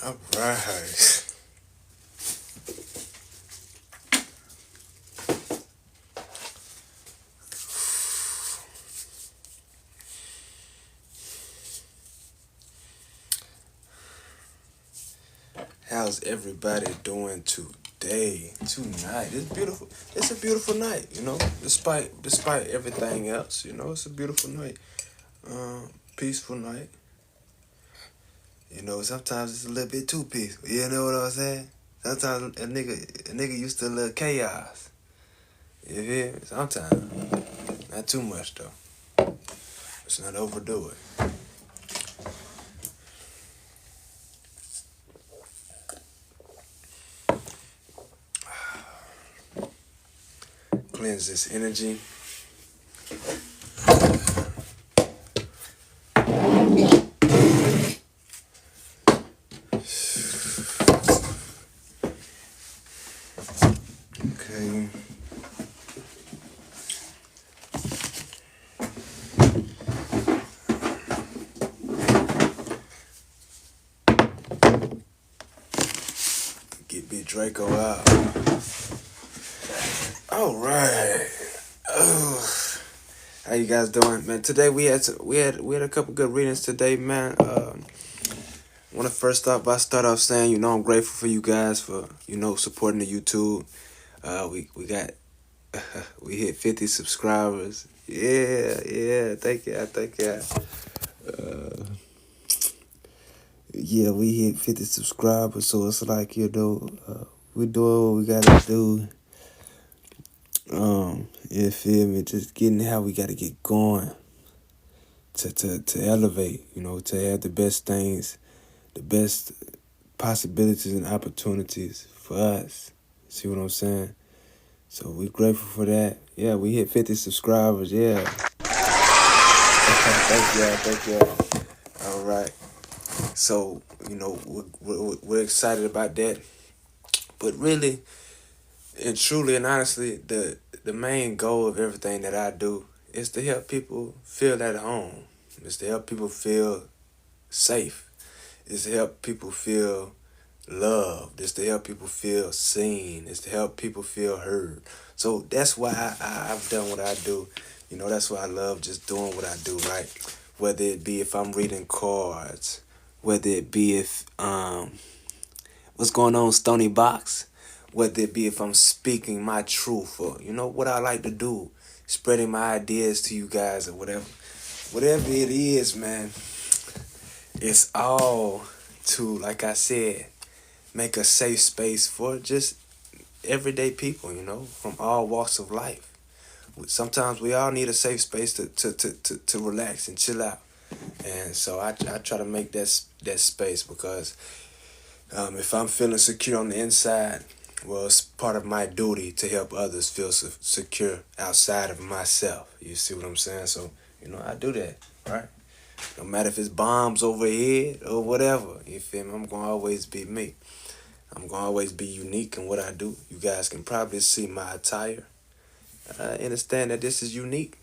All right. How's everybody doing today? Tonight? It's beautiful. It's a beautiful night, Despite everything else, it's a beautiful night. Peaceful night. Sometimes it's a little bit too peaceful. You know what I'm saying? Sometimes a nigga used to love chaos. You feel me? Sometimes. Not too much though. Let's not overdo it. Cleanse this energy. Okay. Get Big Draco out. All right. Oh, how you guys doing, man? Today we had a couple good readings today, man. Want to first start off saying, I'm grateful for you guys for supporting the YouTube. We got we hit 50 subscribers. Yeah. Thank you. Uh, yeah, we hit 50 subscribers, so it's like we doing what we gotta do. You feel me? Just getting how we gotta get going to elevate. To have the best things, the best possibilities and opportunities for us. See what I'm saying? So we're grateful for that. Yeah, we hit 50 subscribers. Yeah. Thank you. All right. So, we're excited about that. But really and truly and honestly, the main goal of everything that I do is to help people feel at home. It's to help people feel safe. It's to help people feel loved. It's to help people feel seen. It's to help people feel heard. So that's why I've done what I do. That's why I love just doing what I do, right? Whether it be if I'm reading cards, whether it be if what's going on, Stony Box, whether it be if I'm speaking my truth or what I like to do, spreading my ideas to you guys or whatever it is, man. It's all to, like I said, make a safe space for just everyday people, from all walks of life. Sometimes we all need a safe space to relax and chill out. And so I try to make that space because if I'm feeling secure on the inside, well, it's part of my duty to help others feel secure outside of myself. You see what I'm saying? So, I do that, right? No matter if it's bombs overhead or whatever, you feel me? I'm going to always be me. I'm going to always be unique in what I do. You guys can probably see my attire. I understand that this is unique.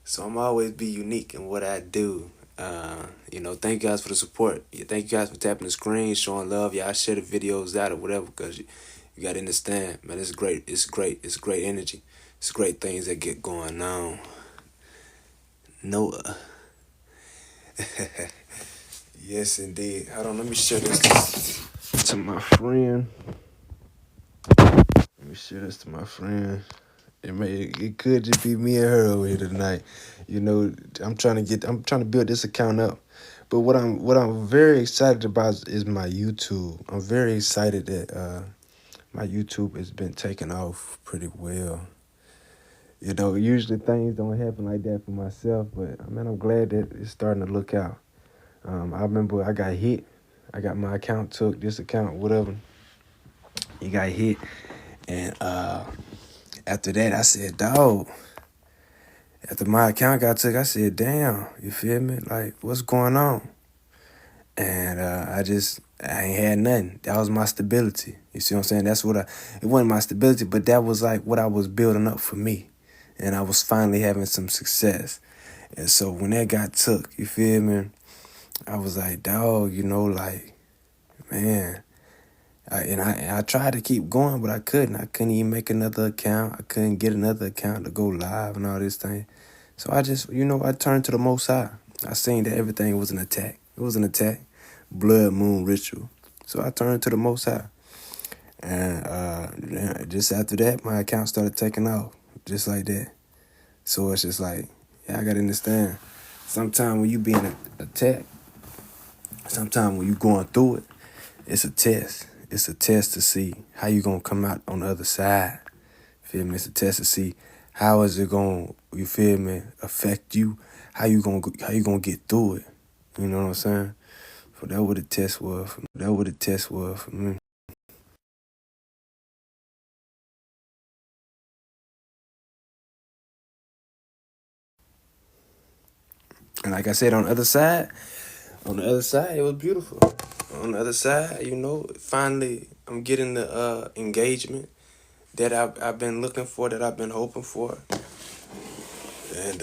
So I'm always be unique in what I do. Thank you guys for the support. Thank you guys for tapping the screen, showing love. Y'all share the videos out or whatever, because you got to understand, man, it's great. It's great. It's great energy. It's great things that get going on. Noah. Yes, indeed. Hold on, let me share this to my friend. Let me share this to my friend. It could just be me and her over here tonight. I'm trying to build this account up. But what I'm very excited about is my YouTube. I'm very excited that my YouTube has been taking off pretty well. Usually things don't happen like that for myself, but I'm glad that it's starting to look out. I remember I got hit. I got my account took, this account, whatever. It got hit. And after that, I said, dog. After my account got took, I said, damn, you feel me? Like, what's going on? And I ain't had nothing. That was my stability. You see what I'm saying? It wasn't my stability, but that was like what I was building up for me. And I was finally having some success. And so when that got took, you feel me? I was like, dog, like, man. And I tried to keep going, but I couldn't. I couldn't even make another account. I couldn't get another account to go live and all this thing. So I just, I turned to the Most High. I seen that everything was an attack. It was an attack. Blood moon ritual. So I turned to the Most High. And just after that, my account started taking off. Just like that. So it's just like, yeah, I got to understand. Sometimes when you being attacked, sometimes when you going through it, it's a test. It's a test to see how you gonna come out on the other side. Feel me? It's a test to see how is it gonna, you feel me, affect you. How you gonna get through it. You know what I'm saying? So that what the test was. That what the test was for me. And like I said, on the other side, it was beautiful. On the other side, finally I'm getting the engagement that I've been looking for, that I've been hoping for. And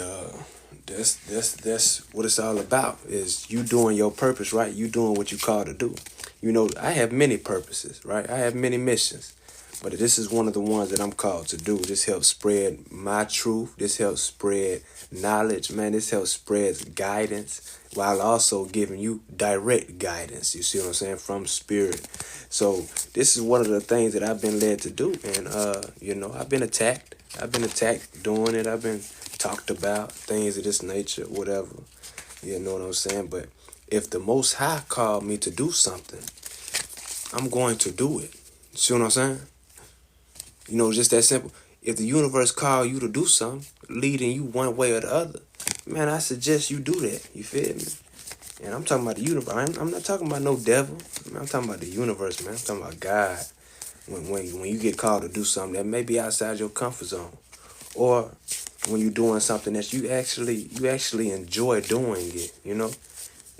that's what it's all about, is you doing your purpose, right? You doing what you called to do. I have many purposes, right? I have many missions. But this is one of the ones that I'm called to do. This helps spread my truth. This helps spread knowledge, man. This helps spread guidance while also giving you direct guidance. You see what I'm saying? From spirit. So this is one of the things that I've been led to do. And, I've been attacked. I've been attacked doing it. I've been talked about, things of this nature, whatever. You know what I'm saying? But if the Most High called me to do something, I'm going to do it. See what I'm saying? Just that simple. If the universe call you to do something, leading you one way or the other, man, I suggest you do that. You feel me? And I'm talking about the universe. I'm not talking about no devil. I'm talking about the universe, man. I'm talking about God. When you get called to do something that may be outside your comfort zone, or when you're doing something that you actually enjoy doing it,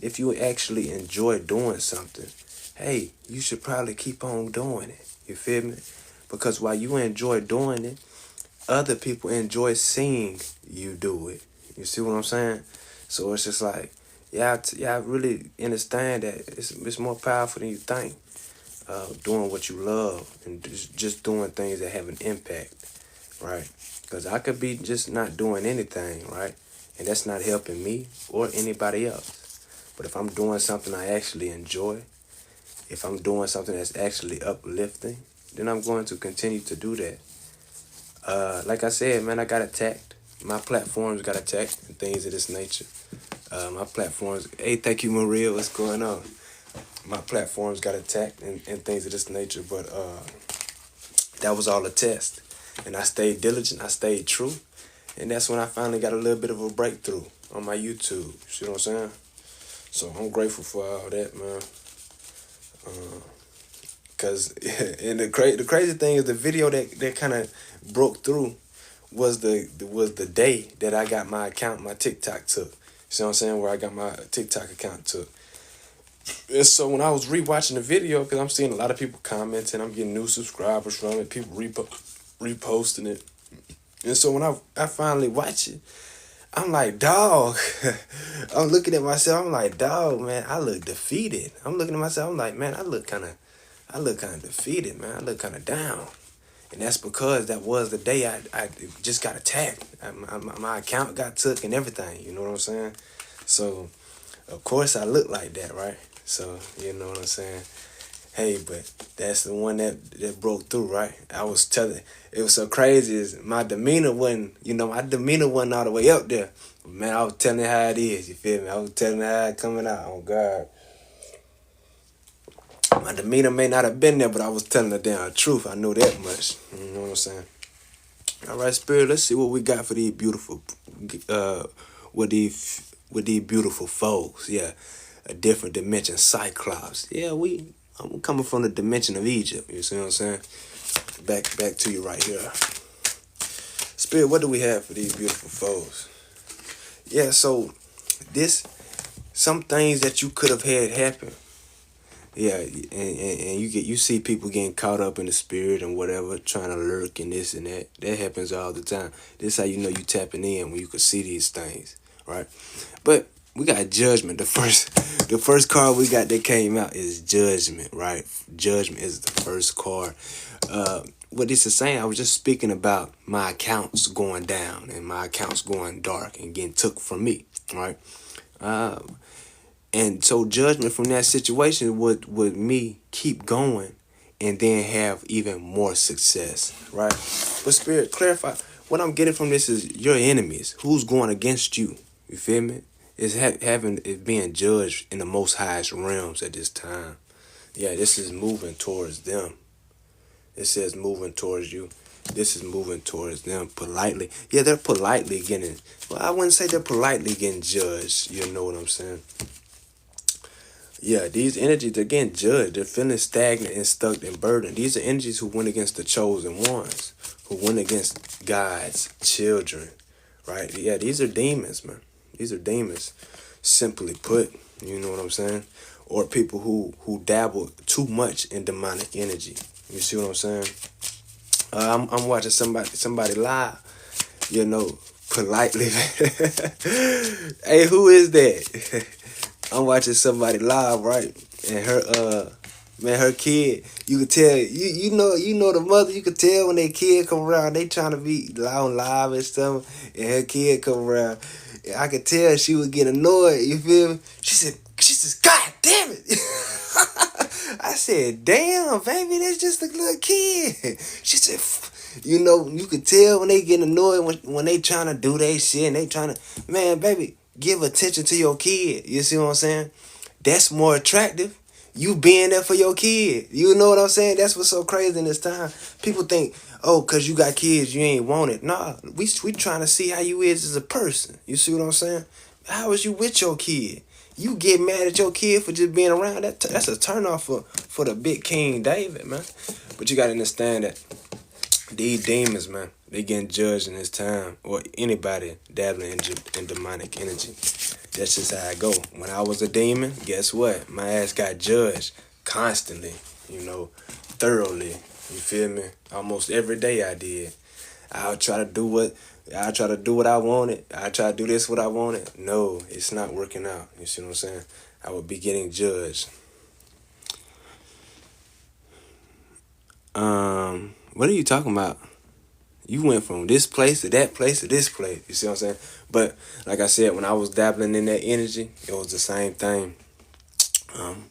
if you actually enjoy doing something, hey, you should probably keep on doing it. You feel me? Because while you enjoy doing it, other people enjoy seeing you do it. You see what I'm saying? So it's just like, yeah, I really understand that it's more powerful than you think. Doing what you love and just doing things that have an impact, right? Because I could be just not doing anything, right? And that's not helping me or anybody else. But if I'm doing something I actually enjoy, if I'm doing something that's actually uplifting, then I'm going to continue to do that. Like I said, man, I got attacked. My platforms got attacked and things of this nature. My platforms, hey, thank you, Maria, what's going on? My platforms got attacked and things of this nature, but that was all a test. And I stayed diligent, I stayed true, and that's when I finally got a little bit of a breakthrough on my YouTube. See what I'm saying? So I'm grateful for all that, man. Cause and the crazy thing is the video that kind of broke through was the day that I got my account, my TikTok took. See what I'm saying? Where I got my TikTok account took. And so when I was rewatching the video, because I'm seeing a lot of people commenting, I'm getting new subscribers from it, people reposting it. And so when I finally watch it, I'm like, dog. I'm looking at myself, I'm like, dog, man, I look defeated. I'm looking at myself, I'm like, man, I look kind of defeated, man. I look kind of down. And that's because that was the day I just got attacked. My account got took and everything, you know what I'm saying? So, of course, I look like that, right? So, you know what I'm saying? Hey, but that's the one that broke through, right? I was telling, it was so crazy. Is my demeanor wasn't, all the way up there. But man, I was telling how it is, you feel me? I was telling how it coming out, oh God. My demeanor may not have been there, but I was telling the damn truth. I know that much. You know what I'm saying? All right, Spirit, let's see what we got for these beautiful, with these beautiful foes. Yeah, a different dimension, Cyclops. Yeah, I'm coming from the dimension of Egypt. You see what I'm saying? Back to you right here. Spirit, what do we have for these beautiful foes? Yeah, so some things that you could have had happen. Yeah, and you see people getting caught up in the spirit and whatever, trying to lurk and this and that. That happens all the time. This is how you know you tapping in, when you can see these things, right? But we got judgment. The first card we got that came out is judgment, right? Judgment is the first card. What this is saying, I was just speaking about my accounts going down and my accounts going dark and getting took from me, right? Uh, and so judgment from that situation would me keep going and then have even more success, right? But Spirit, clarify what I'm getting from this is your enemies. Who's going against you? You feel me? It's having it being judged in the most highest realms at this time. Yeah, this is moving towards them. It says moving towards you. This is moving towards them politely. Yeah, they're politely getting. Well, I wouldn't say they're politely getting judged. You know what I'm saying? Yeah, these energies, they're getting judged. They're feeling stagnant and stuck and burdened. These are energies who went against the chosen ones, who went against God's children, right? Yeah, these are demons, man. These are demons, simply put. You know what I'm saying? Or people who dabble too much in demonic energy. You see what I'm saying? I'm watching somebody live, you know, politely. Hey, who is that? I'm watching somebody live, right? And her kid, you could tell, you know the mother, you could tell when their kid come around, they trying to be loud live and stuff, and her kid come around, and I could tell she would get annoyed, you feel me? She says, God damn it. I said, damn, baby, that's just a little kid. She said, you know, you could tell when they get annoyed when they trying to do their shit and they trying to, man, baby, give attention to your kid. You see what I'm saying? That's more attractive. You being there for your kid. You know what I'm saying? That's what's so crazy in this time. People think, oh, because you got kids, you ain't want it. Nah, we trying to see how you is as a person. You see what I'm saying? How is you with your kid? You get mad at your kid for just being around. That's a turnoff for the big King David, man. But you got to understand that these demons, man, they getting judged in this time. Or anybody dabbling in demonic energy. That's just how I go. When I was a demon, guess what? My ass got judged constantly, you know, thoroughly. You feel me? Almost every day I did. I'll try to do what I wanted. I try to do this what I wanted. No, it's not working out. You see what I'm saying? I would be getting judged. What are you talking about? You went from this place to that place to this place. You see what I'm saying? But like I said, when I was dabbling in that energy, it was the same thing. Um,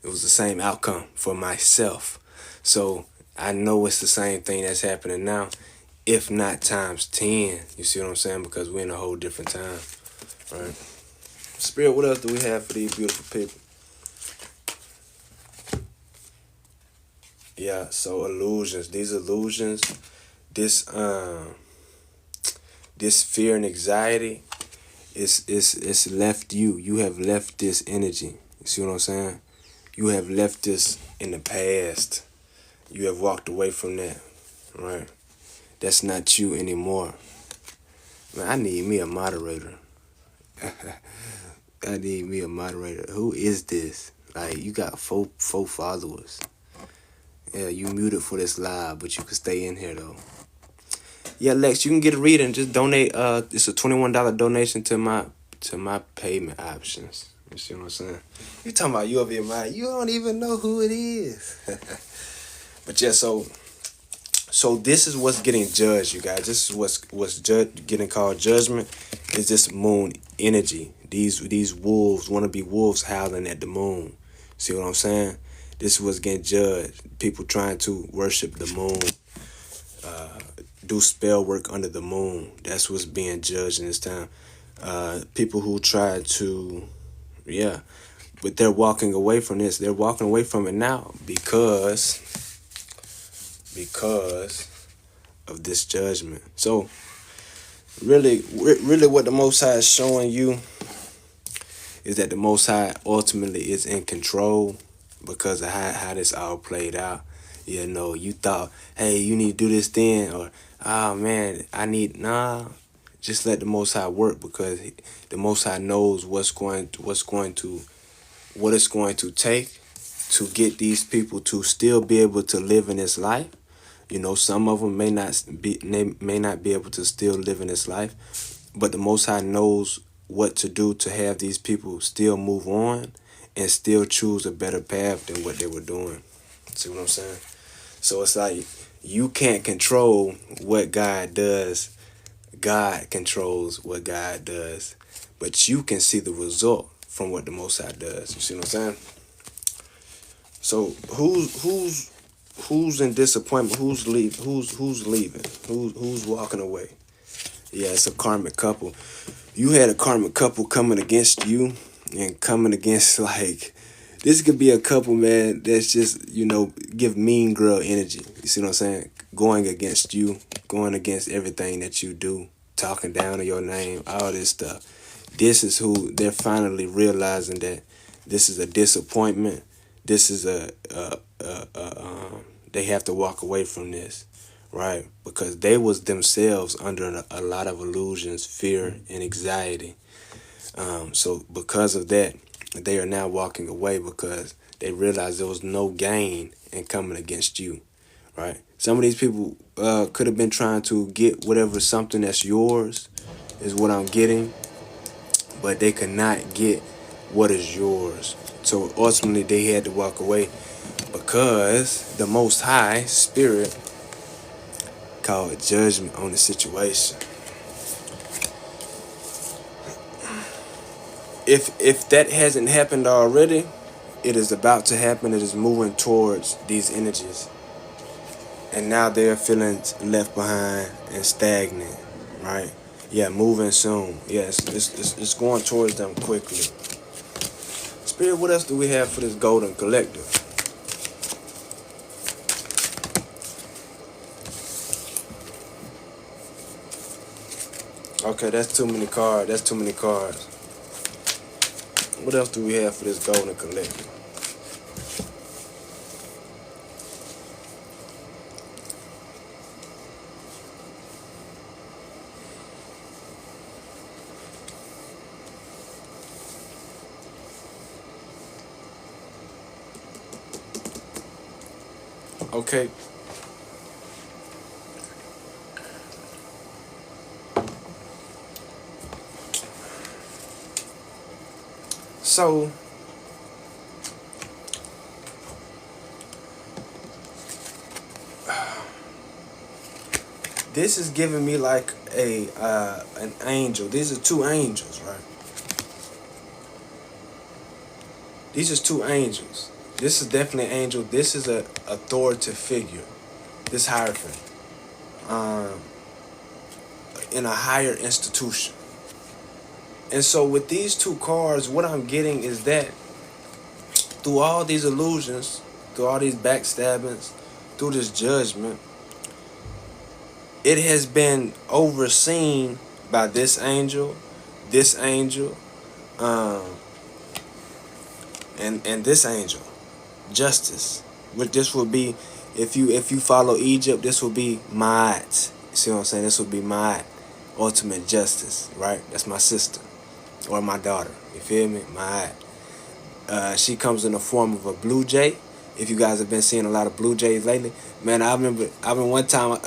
it was the same outcome for myself. So I know it's the same thing that's happening now, if not times 10. You see what I'm saying? Because we're in a whole different time, right? Spirit, what else do we have for these beautiful people? Yeah, so illusions. These illusions, this this fear and anxiety, it's left you. You have left this energy. You see what I'm saying? You have left this in the past. You have walked away from that, right? That's not you anymore. Man, I need me a moderator. I need me a moderator. Who is this? Like, you got four followers. Yeah, you muted for this live, but you can stay in here though. Yeah, Lex, you can get a reading. Just donate. It's a $21 donation to my payment options. You see what I'm saying? You talking about you over your mind? You don't even know who it is. But yeah, so this is what's getting judged, you guys. This is what's getting called judgment. Is this moon energy? These wolves want to be wolves howling at the moon. See what I'm saying? This is what's getting judged. People trying to worship the moon, do spell work under the moon. That's what's being judged in this time. People who try to, yeah, but they're walking away from this. They're walking away from it now because of this judgment. So really what the Most High is showing you is that the Most High ultimately is in control because of how this all played out. You know, you thought, hey, you need to do this then, or, oh man, just let the Most High work, because the Most High knows what it's going to take to get these people to still be able to live in this life. You know, some of them may not be able to still live in this life, but the Most High knows what to do to have these people still move on and still choose a better path than what they were doing. See what I'm saying? So it's like you can't control what God does. God controls what God does. But you can see the result from what the Most High does. You see what I'm saying? So who's in disappointment? Who's leaving? Who's walking away? Yeah, it's a karmic couple. You had a karmic couple coming against you and coming against, like, this could be a couple, man, that's just, give mean girl energy. You see what I'm saying? Going against you, going against everything that you do, talking down on your name, all this stuff. This is who they're finally realizing that this is a disappointment. This is they have to walk away from this, right? Because they was themselves under a lot of illusions, fear, and anxiety. So because of that, they are now walking away because they realize there was no gain in coming against you, right? Some of these people could have been trying to get whatever something that's yours, is what I'm getting, but they could not get what is yours. So ultimately they had to walk away because the Most High Spirit called judgment on the situation. If that hasn't happened already, it is about to happen. It is moving towards these energies. And now they're feeling left behind and stagnant, right? Yeah, moving soon. Yes, it's going towards them quickly. Spirit, what else do we have for this golden collective? Okay, that's too many cards. That's too many cards. What else do we have for this golden collective? Okay. So this is giving me like an angel. These are two angels, right? These are two angels. This is definitely an angel. This is a authoritative figure. This hierophant. In a higher institution. And so with these two cards, what I'm getting is that through all these illusions, through all these backstabbings, through this judgment, it has been overseen by this angel, and this angel, justice. Which this would be, if you follow Egypt, this will be Ma'at. You see what I'm saying? This would be Ma'at, ultimate justice, right? That's my sister or my daughter. You feel me? Ma'at. She comes in the form of a blue jay. If you guys have been seeing a lot of blue jays lately, man, I remember one time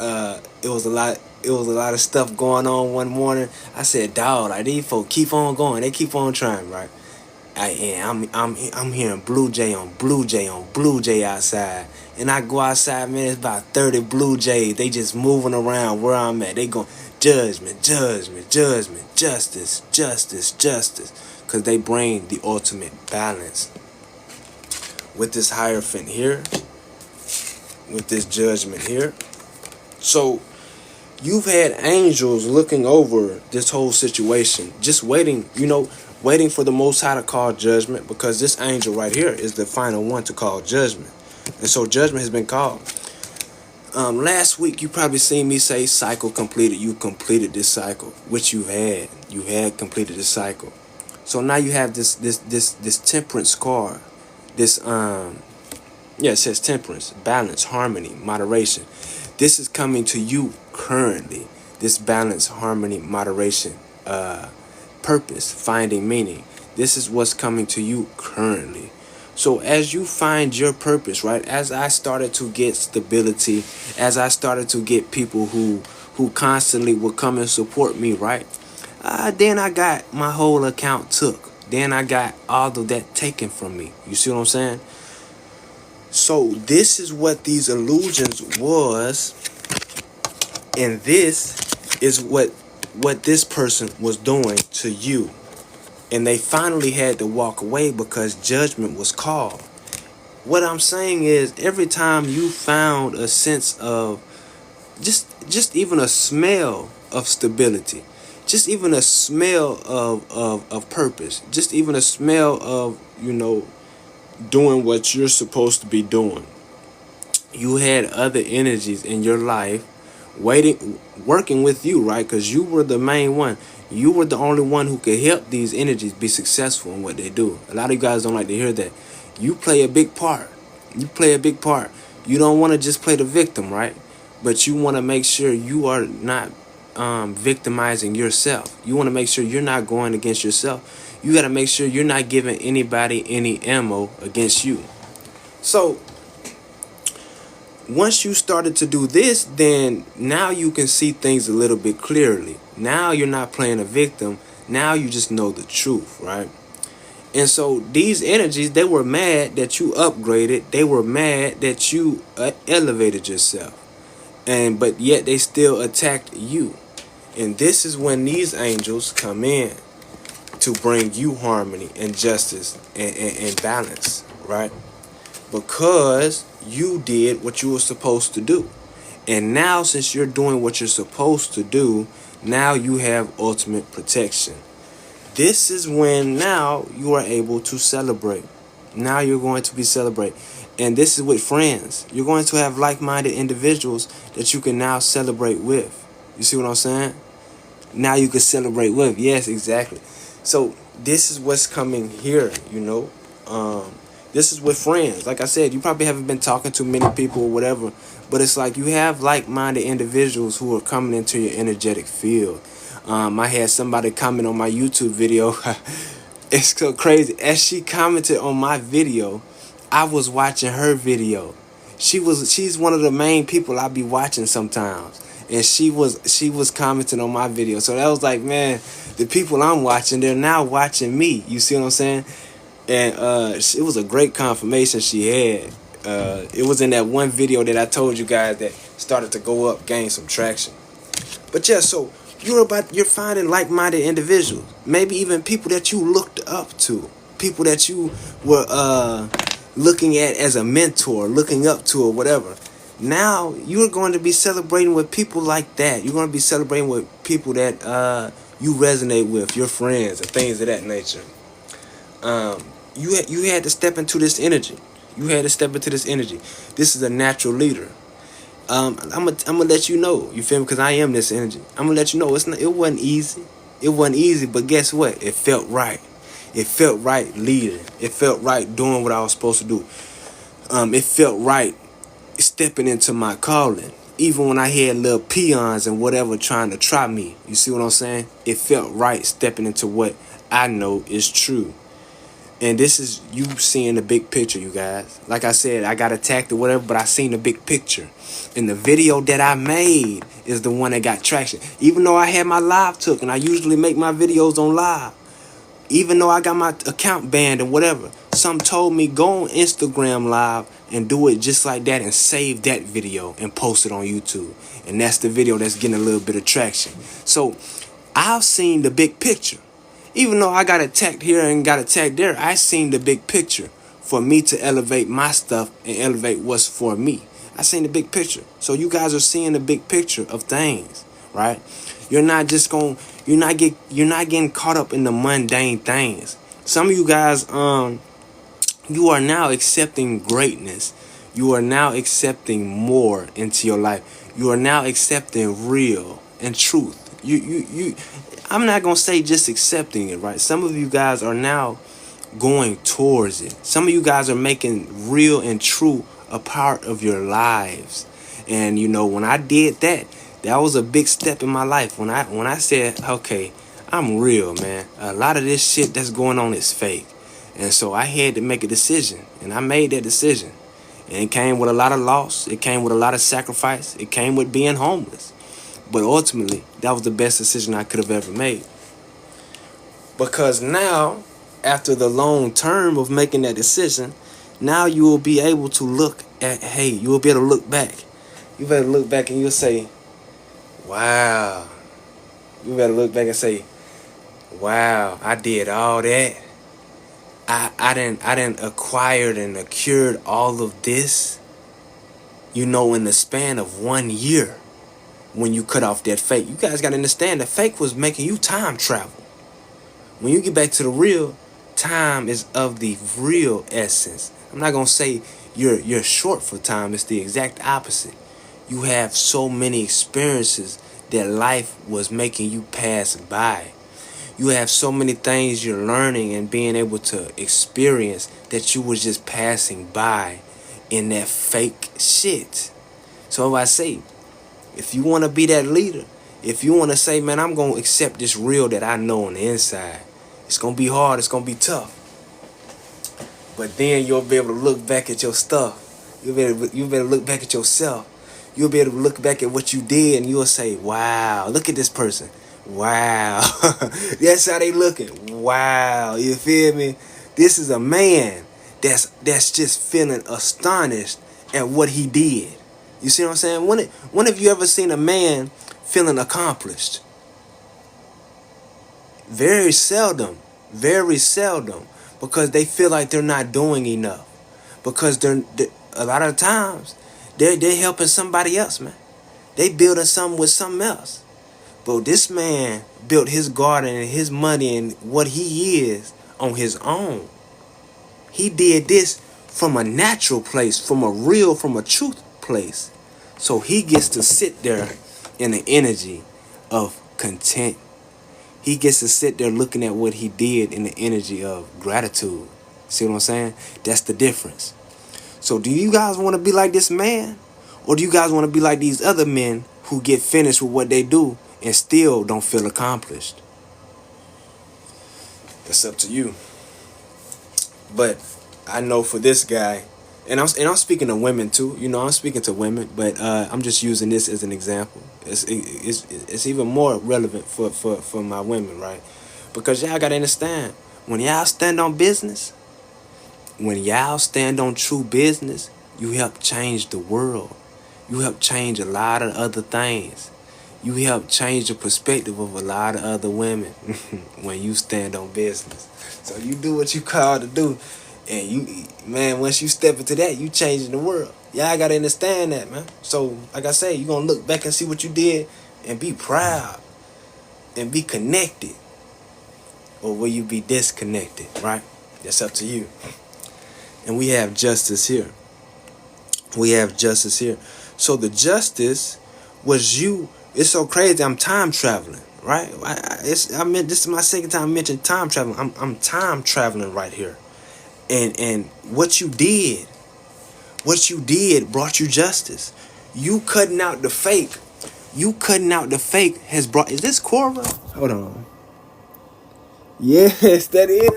it was a lot of stuff going on one morning. I said, dawg, like, these folks keep on going. They keep on trying, right? I'm hearing blue jay on blue jay on blue jay outside. And I go outside, man, it's about 30 blue jays. They just moving around where I'm at. They going judgment, judgment, judgment, justice, justice, justice. Because they bring the ultimate balance. With this hierophant here, with this judgment here. So you've had angels looking over this whole situation, just waiting, waiting for the Most High to call judgment, because this angel right here is the final one to call judgment. And so judgment has been called. Last week you probably seen me say cycle completed. You completed this cycle, which you had. You had completed this cycle. So now you have this temperance card. This it says temperance, balance, harmony, moderation. This is coming to you currently. This balance, harmony, moderation, purpose, finding meaning. This is what's coming to you currently. So as you find your purpose, right? As I started to get stability, as I started to get people who constantly would come and support me, right? Then I got my whole account took. Then I got all of that taken from me. You see what I'm saying? So this is what these illusions was, and this is what this person was doing to you. And they finally had to walk away because judgment was called. What I'm saying is, every time you found a sense of just even a smell of stability, just even a smell of purpose, just even a smell of, doing what you're supposed to be doing, you had other energies in your life working with you, right? Because you were the main one. You were the only one who could help these energies be successful in what they do. A lot of you guys don't like to hear that. You play a big part. You play a big part. You don't want to just play the victim, right? But you want to make sure you are not victimizing yourself. You want to make sure you're not going against yourself. You got to make sure you're not giving anybody any ammo against you. So once you started to do this, then now you can see things a little bit clearly. Now you're not playing a victim. Now you just know the truth, right? And so these energies, they were mad that you upgraded. They were mad that you elevated yourself. But yet they still attacked you. And this is when these angels come in to bring you harmony and justice and balance, right? Because you did what you were supposed to do. And now, since you're doing what you're supposed to do, now you have ultimate protection. This is when now you are able to celebrate. Now you're going to be celebrate. And this is with friends. You're going to have like-minded individuals that you can now celebrate with. You see what I'm saying? Now you can celebrate with. Yes, exactly. So this is what's coming here, This is with friends. Like I said, you probably haven't been talking to many people or whatever, but it's like you have like-minded individuals who are coming into your energetic field. I had somebody comment on my YouTube video. It's so crazy. As she commented on my video, I was watching her video. She's one of the main people I be watching sometimes. And she was commenting on my video. So that was like, man, the people I'm watching, they're now watching me. You see what I'm saying? And it was a great confirmation she had. It was in that one video that I told you guys that started to go up, gain some traction. But yeah, so you're finding like-minded individuals, maybe even people that you looked up to, people that you were looking at as a mentor, looking up to, or whatever. Now you're going to be celebrating with people like that. You're going to be celebrating with people that you resonate with, your friends, and things of that nature. You had to step into this energy. You had to step into this energy. This is a natural leader. I'm gonna let you know. You feel me? Because I am this energy. I'm gonna let you know it wasn't easy. It wasn't easy, but guess what? It felt right. It felt right leading. It felt right doing what I was supposed to do. It felt right stepping into my calling. Even when I had little peons and whatever trying to try me. You see what I'm saying? It felt right stepping into what I know is true. And this is you seeing the big picture, you guys. Like I said, I got attacked or whatever, but I seen the big picture. And the video that I made is the one that got traction. Even though I had my live took, and I usually make my videos on live. Even though I got my account banned and whatever. Some told me go on Instagram live and do it just like that and save that video and post it on YouTube. And that's the video that's getting a little bit of traction. So I've seen the big picture. Even though I got attacked here and got attacked there, I seen the big picture for me to elevate my stuff and elevate what's for me. I seen the big picture. So you guys are seeing the big picture of things, right? You're not getting caught up in the mundane things. Some of you guys, you are now accepting greatness. You are now accepting more into your life. You are now accepting real and truth. I'm not going to say just accepting it, right? Some of you guys are now going towards it. Some of you guys are making real and true a part of your lives. And, when I did that, that was a big step in my life. When I said, okay, I'm real, man. A lot of this shit that's going on is fake. And so I had to make a decision. And I made that decision. And it came with a lot of loss. It came with a lot of sacrifice. It came with being homeless. But ultimately, that was the best decision I could have ever made. Because now, after the long term of making that decision, now you will be able to look at, hey, you will be able to look back. You better look back and you'll say, wow. You better look back and say, wow, I did all that. I didn't acquired and acquired all of this, in the span of 1 year when you cut off that fake. You guys gotta understand the fake was making you time travel. When you get back to the real, time is of the real essence. I'm not gonna say you're short for time, it's the exact opposite. You have so many experiences that life was making you pass by. You have so many things you're learning and being able to experience that you was just passing by in that fake shit. So if I say, if you want to be that leader, if you want to say, man, I'm going to accept this real that I know on the inside, it's going to be hard, it's going to be tough. But then you'll be able to look back at your stuff. You'll be able to look back at yourself. You'll be able to look back at what you did and you'll say, wow, look at this person. Wow. That's how they looking. Wow. You feel me? This is a man that's just feeling astonished at what he did. You see what I'm saying? When have you ever seen a man feeling accomplished? Very seldom. Very seldom. Because they feel like they're not doing enough. Because they're a lot of times they're helping somebody else, man. They building something with something else. But this man built his garden and his money and what he is on his own. He did this from a natural place, from a truth place. So he gets to sit there in the energy of content. He gets to sit there looking at what he did in the energy of gratitude. See what I'm saying? That's the difference. So do you guys want to be like this man? Or do you guys want to be like these other men who get finished with what they do and still don't feel accomplished? That's up to you. But I know for this guy, and I'm speaking to women too. I'm speaking to women, but I'm just using this as an example. It's even more relevant for my women, right? Because y'all gotta understand, when y'all stand on business, when y'all stand on true business, you help change the world. You help change a lot of other things. You help change the perspective of a lot of other women when you stand on business. So you do what you called to do. And once you step into that, you changing the world. Y'all gotta understand that, man. So, like I say, you gonna look back and see what you did and be proud and be connected. Or will you be disconnected, right? That's up to you. And we have justice here. We have justice here. So the justice was you. It's so crazy. I'm time traveling, right? This is my second time mentioning time traveling. I'm time traveling right here. And what you did brought you justice. You cutting out the fake. Has brought. Is this Cora? Hold on. Yes, that is.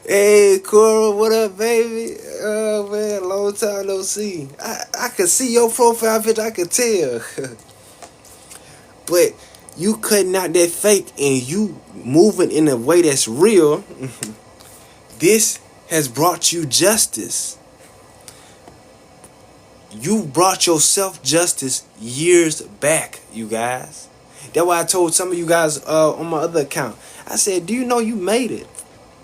Hey, Cora, what up, baby? Oh man, long time no see. I could see your profile picture. I could tell. But you cutting out that fake and you moving in a way that's real. This has brought you justice. You brought yourself justice years back, you guys. That's why I told some of you guys on my other account. I said, do you know you made it?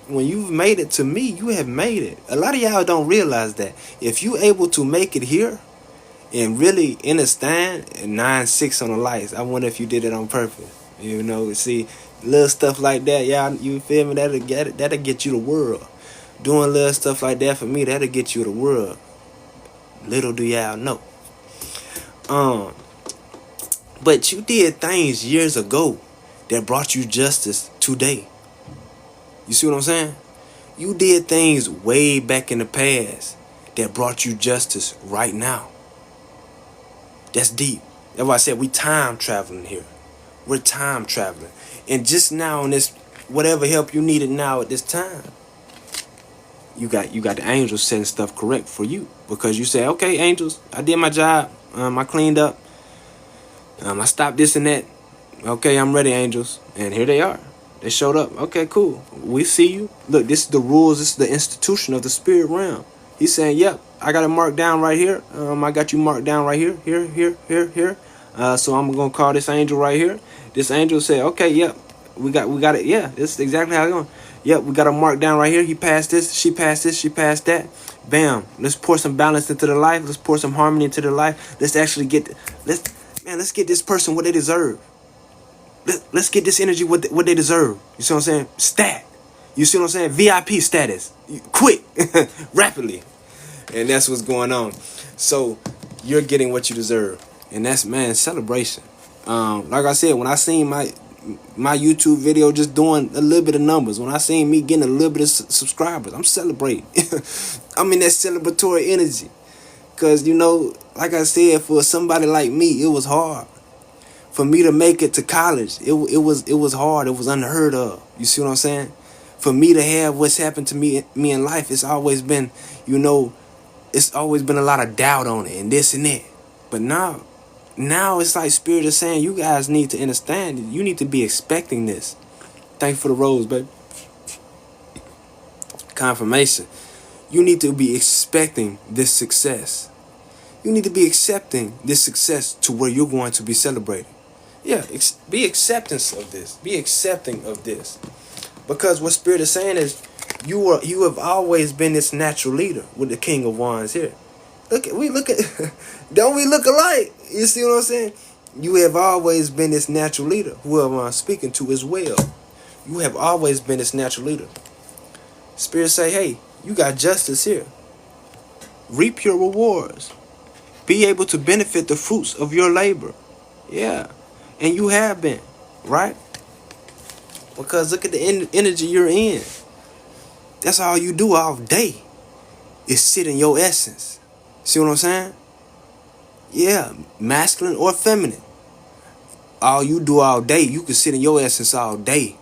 When you've made it to me, you have made it. A lot of y'all don't realize that. If you able to make it here and really understand 9-6 on the lights, I wonder if you did it on purpose. See, little stuff like that, y'all, you feel me? That'll get you the world. Doing little stuff like that for me, that'll get you the world. Little do y'all know. But you did things years ago that brought you justice today. You see what I'm saying? You did things way back in the past that brought you justice right now. That's deep. That's why I said we time traveling here. We're time traveling. And just now on this, whatever help you needed now at this time, you got the angels setting stuff correct for you. Because you say, okay, angels, I did my job. I cleaned up. I stopped this and that. Okay, I'm ready, angels. And here they are. They showed up. Okay, cool. We see you. Look, this is the rules. This is the institution of the spirit realm. He's saying, yep, I got it marked down right here. I got you marked down right here, here. So I'm gonna call this angel right here. This angel said, okay, yep, we got it. Yeah, this is exactly how it's going. Yep, we got a mark down right here. He passed this, she passed that. Bam. Let's pour some balance into the life. Let's pour some harmony into the life. Let's actually let's get this person what they deserve. Let's get this energy what they deserve. You see what I'm saying? Stat. You see what I'm saying? VIP status. Quick. Rapidly. And that's what's going on. So you're getting what you deserve. And that's, man, celebration. Like I said, when I seen my YouTube video just doing a little bit of numbers, when I seen me getting a little bit of subscribers, I'm celebrating. I'm in that celebratory energy. Because, like I said, for somebody like me, it was hard. For me to make it to college, it was hard. It was unheard of. You see what I'm saying? For me to have what's happened to me in life, it's always been, it's always been a lot of doubt on it and this and that. But now it's like Spirit is saying, you guys need to understand. You need to be expecting this. Thank you for the rose, baby. Confirmation. You need to be expecting this success. You need to be accepting this success to where you're going to be celebrated. Yeah, be acceptance of this. Be accepting of this. Because what Spirit is saying is, you have always been this natural leader with the King of Wands here. Don't we look alike? You see what I'm saying? You have always been this natural leader. Whoever I'm speaking to as well. You have always been this natural leader. Spirit say, hey, you got justice here. Reap your rewards. Be able to benefit the fruits of your labor. Yeah. And you have been, right? Because look at the energy you're in. That's all you do all day is sit in your essence. See what I'm saying? Yeah, masculine or feminine. All you do all day, you can sit in your essence all day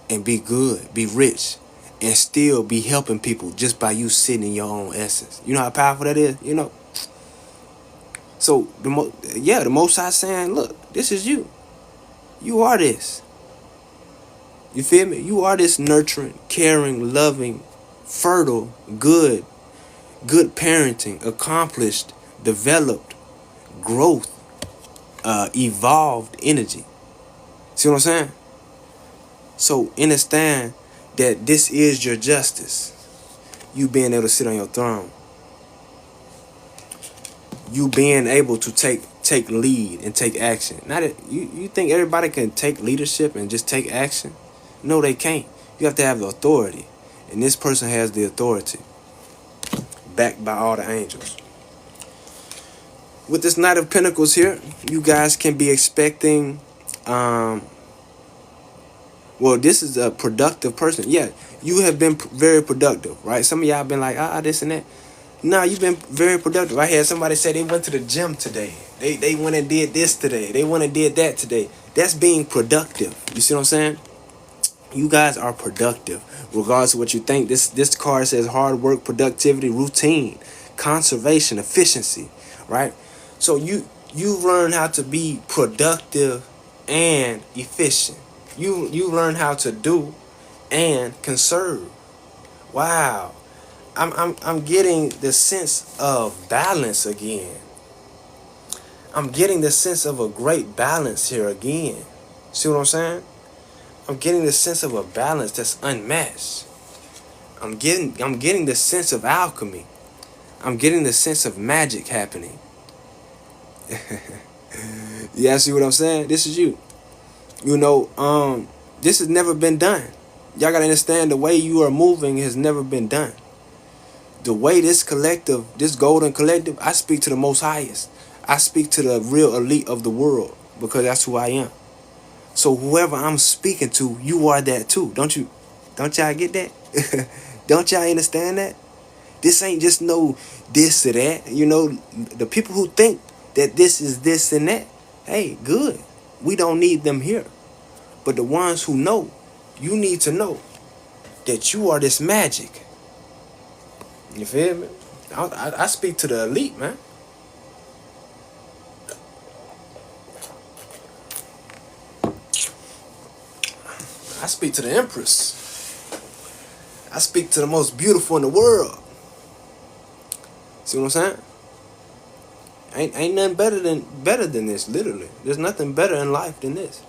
and be good, be rich, and still be helping people just by you sitting in your own essence. You know how powerful that is? So, the Most High saying, look, this is you. You are this. You feel me? You are this nurturing, caring, loving, fertile, good parenting, accomplished, developed, growth, evolved energy. See what I'm saying? So, understand that this is your justice. You being able to sit on your throne. You being able to take lead and take action. Not that you think everybody can take leadership and just take action? No, they can't. You have to have the authority. And this person has the authority. Backed by all the angels. With this Knight of Pentacles here, you guys can be expecting this is a productive person. Yeah, you have been very productive, right? Some of y'all been like, this and that. Nah, you've been very productive. I had somebody say they went to the gym today. They went and did this today. They went and did that today. That's being productive. You see what I'm saying? You guys are productive. Regardless of what you think, this card says hard work, productivity, routine, conservation, efficiency, right? So you learn how to be productive and efficient. You learn how to do and conserve. Wow. I'm getting the sense of balance again. I'm getting the sense of a great balance here again. See what I'm saying? I'm getting the sense of a balance that's unmatched. I'm getting the sense of alchemy. I'm getting the sense of magic happening. Yeah, see what I'm saying? This is you. This has never been done. Y'all gotta understand the way you are moving has never been done. The way this golden collective, I speak to the most highest. I speak to the real elite of the world because that's who I am. So whoever I'm speaking to, you are that too. Don't y'all get that? Don't y'all understand that? This ain't just no this or that. The people who think that this is this and that, hey, good. We don't need them here. But the ones who know, you need to know that you are this magic. You feel me? I speak to the elite, man. I speak to the Empress. I speak to the most beautiful in the world. See what I'm saying? Ain't nothing better than this, literally. There's nothing better in life than this.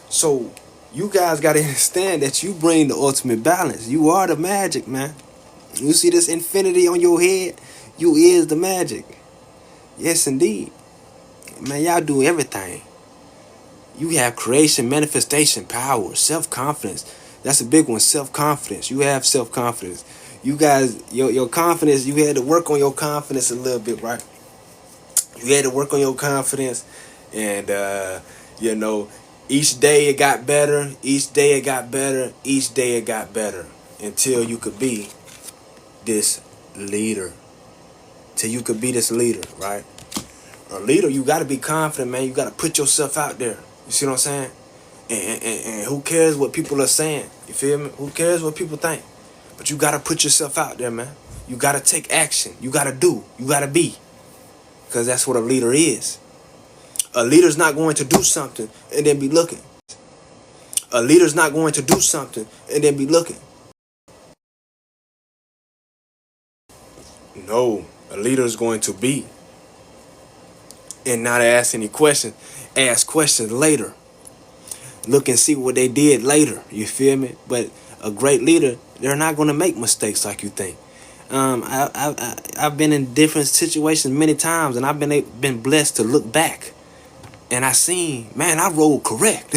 So you guys gotta understand that you bring the ultimate balance. You are the magic, man. You see this infinity on your head? You is the magic. Yes, indeed. Man, y'all do everything. You have creation, manifestation, power, self-confidence. That's a big one, self-confidence. You have self-confidence. You guys, your confidence, you had to work on your confidence a little bit, right? You had to work on your confidence. And, you know, each day it got better. Each day it got better. Each day it got better. Until you could be this leader. Till you could be this leader, right? A leader, you got to be confident, man. You got to put yourself out there. You see what I'm saying? And who cares what people are saying? You feel me? Who cares what people think? But you got to put yourself out there, man. You got to take action. You got to do. You got to be. Because that's what a leader is. A leader's not going to do something and then be looking. A leader's not going to do something and then be looking. No, a leader's going to be. And not ask any questions. Ask questions later. Look and see what they did later. You feel me? But a great leader, they're not going to make mistakes like you think. I've been in different situations many times, and I've been blessed to look back. And I seen, man, I rode correct.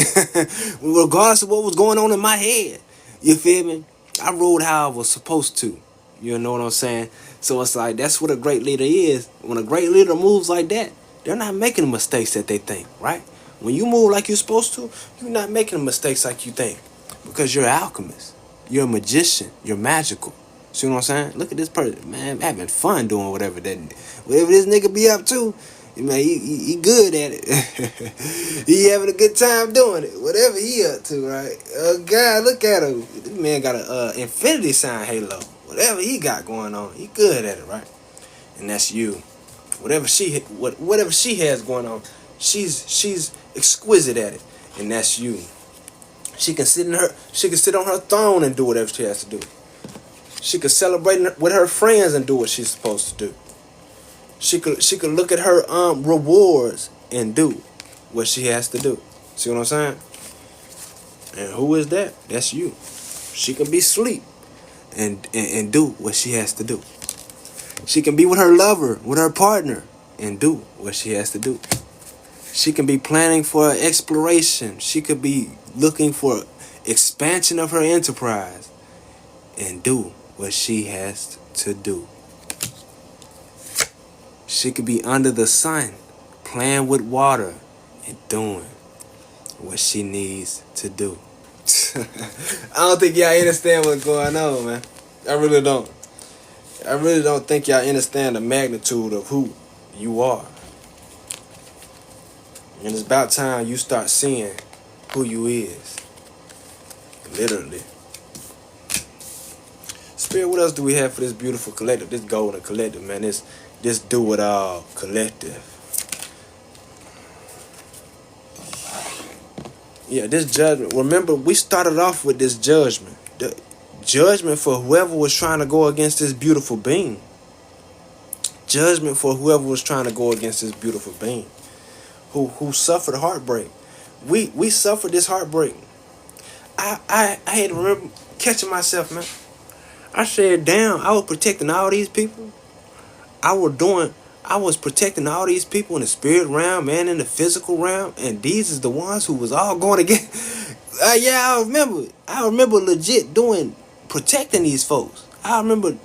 Regardless of what was going on in my head. You feel me? I rode how I was supposed to. You know what I'm saying? So it's like, that's what a great leader is. When a great leader moves like that, they're not making the mistakes that they think, right? When you move like you're supposed to, you're not making the mistakes like you think. Because you're an alchemist. You're a magician. You're magical. See what I'm saying? Look at this person, man, having fun doing whatever this nigga be up to. Man, he good at it. He having a good time doing it. Whatever he up to, right? Oh, God, look at him. This man got a infinity sign halo. Whatever he got going on, he good at it, right? And that's you. Whatever she has going on, she's exquisite at it, and that's you. She can sit on her throne and do whatever she has to do. She could celebrate with her friends and do what she's supposed to do. She could look at her rewards and do what she has to do. See what I'm saying? And who is that? That's you. She can be asleep and do what she has to do. She can be with her lover, with her partner, and do what she has to do. She can be planning for exploration. She could be looking for expansion of her enterprise and do what she has to do. She could be under the sun, playing with water and doing what she needs to do. I don't think y'all understand what's going on, man. I really don't. I really don't think y'all understand the magnitude of who you are. And it's about time you start seeing who you is. Literally. Spirit, what else do we have for this beautiful collective? This golden collective, man. This do-it-all collective. Yeah, this judgment. Remember, we started off with this judgment. The judgment for whoever was trying to go against this beautiful being. Judgment for whoever was trying to go against this beautiful being. Who suffered heartbreak. We suffered this heartbreak. I had to remember catching myself, man. I said, damn, I was protecting all these people. I was protecting all these people in the spirit realm and in the physical realm, and these is the ones who was all going against. Yeah, I remember legit protecting these folks. I remember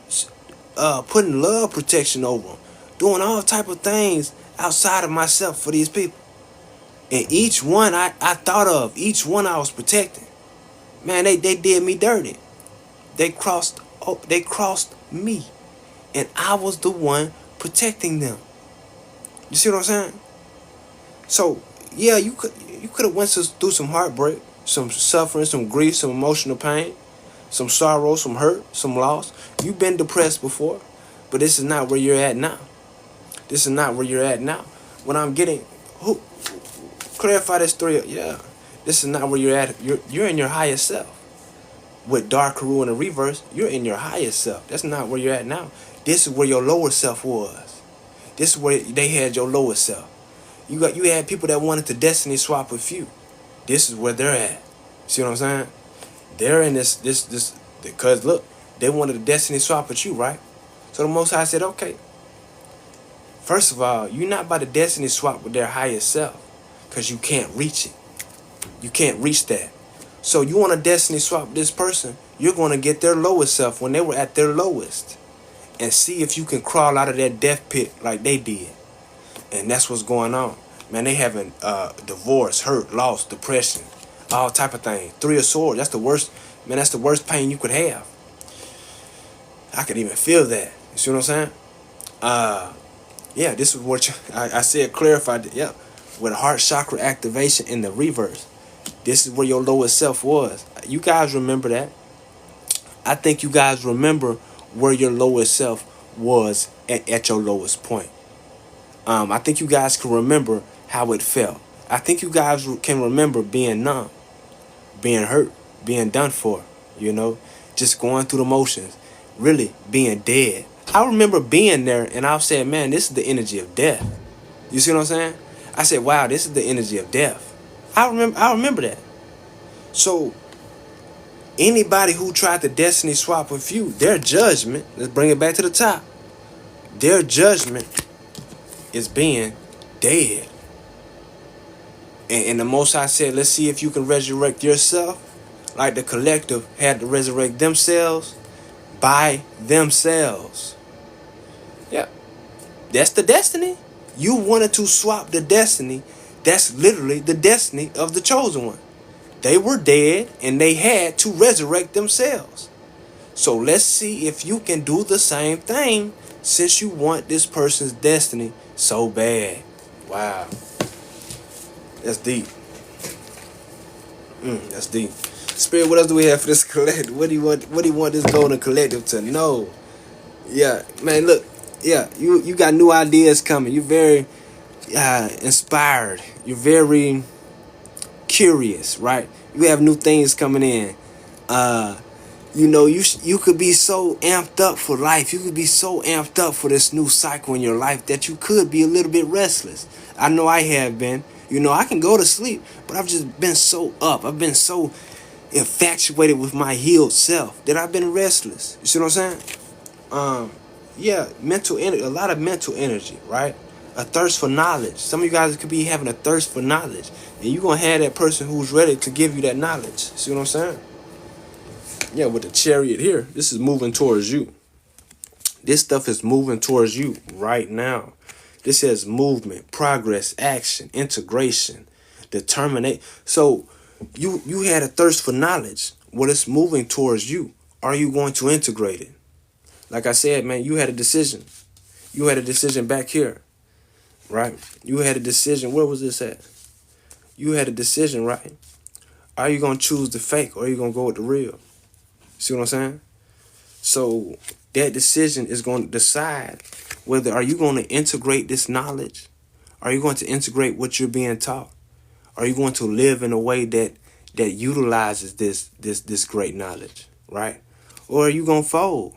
putting love protection over them, doing all type of things outside of myself for these people. And each one I thought of, each one I was protecting. Man, they did me dirty. They crossed me. And I was the one protecting them. You see what I'm saying? So, yeah, you could have went through some heartbreak, some suffering, some grief, some emotional pain, some sorrow, some hurt, some loss. You've been depressed before, but this is not where you're at now. This is not where you're at now. When I'm getting clarify this story, yeah. This is not where you're at. You're in your highest self. With Dark Haru in the reverse, you're in your highest self. That's not where you're at now. This is where your lower self was. This is where they had your lower self. You had people that wanted to destiny swap with you. This is where they're at. See what I'm saying? They're in this because look, they wanted to destiny swap with you, right? So the Most High said, okay, first of all, you're not about to destiny swap with their highest self because you can't reach it. You can't reach that. So you want to destiny swap with this person, you're going to get their lowest self when they were at their lowest and see if you can crawl out of that death pit like they did. And that's what's going on. Man, they having divorce, hurt, loss, depression, all type of things. Three of Swords, that's the worst. Man, that's the worst pain you could have. I could even feel that. You see what I'm saying? Yeah, this is what I said, clarified it. Yeah, with heart chakra activation in the reverse. This is where your lowest self was. You guys remember that? I think you guys remember where your lowest self was at your lowest point. I think you guys can remember how it felt. I think you guys can remember being numb, being hurt, being done for, just going through the motions, really being dead. I remember being there and I said, man, this is the energy of death. You see what I'm saying? I said, wow, this is the energy of death. I remember that. So anybody who tried to destiny swap with you, their judgment, let's bring it back to the top. Their judgment is being dead. And the Most High said, let's see if you can resurrect yourself. Like the collective had to resurrect themselves by themselves. Yeah. That's the destiny. You wanted to swap the destiny. That's literally the destiny of the chosen one. They were dead and they had to resurrect themselves. So let's see if you can do the same thing since you want this person's destiny so bad. Wow. That's deep. That's deep. Spirit, what else do we have for this collective? What do you want this golden collective to know? Yeah, man, look. Yeah, you got new ideas coming. You're very inspired. You're very curious, right? You have new things coming in. You could be so amped up for life. You could be so amped up for this new cycle in your life that you could be a little bit restless. I know I have been. I can go to sleep, but I've just been so up. I've been so infatuated with my healed self that I've been restless. You see what I'm saying? Yeah, a lot of mental energy, right? A thirst for knowledge. Some of you guys could be having a thirst for knowledge, and you're going to have that person who's ready to give you that knowledge. See what I'm saying? Yeah, with the Chariot here, this is moving towards you. This stuff is moving towards you right now. This says movement, progress, action, integration, determination. So you had a thirst for knowledge. Well, it's moving towards you. Are you going to integrate it? Like I said, man, you had a decision. You had a decision back here, right? You had a decision. Where was this at? You had a decision, right? Are you going to choose the fake or are you going to go with the real? See what I'm saying? So that decision is going to decide whether are you going to integrate this knowledge? Are you going to integrate what you're being taught? Are you going to live in a way that utilizes this great knowledge, right? Or are you going to fold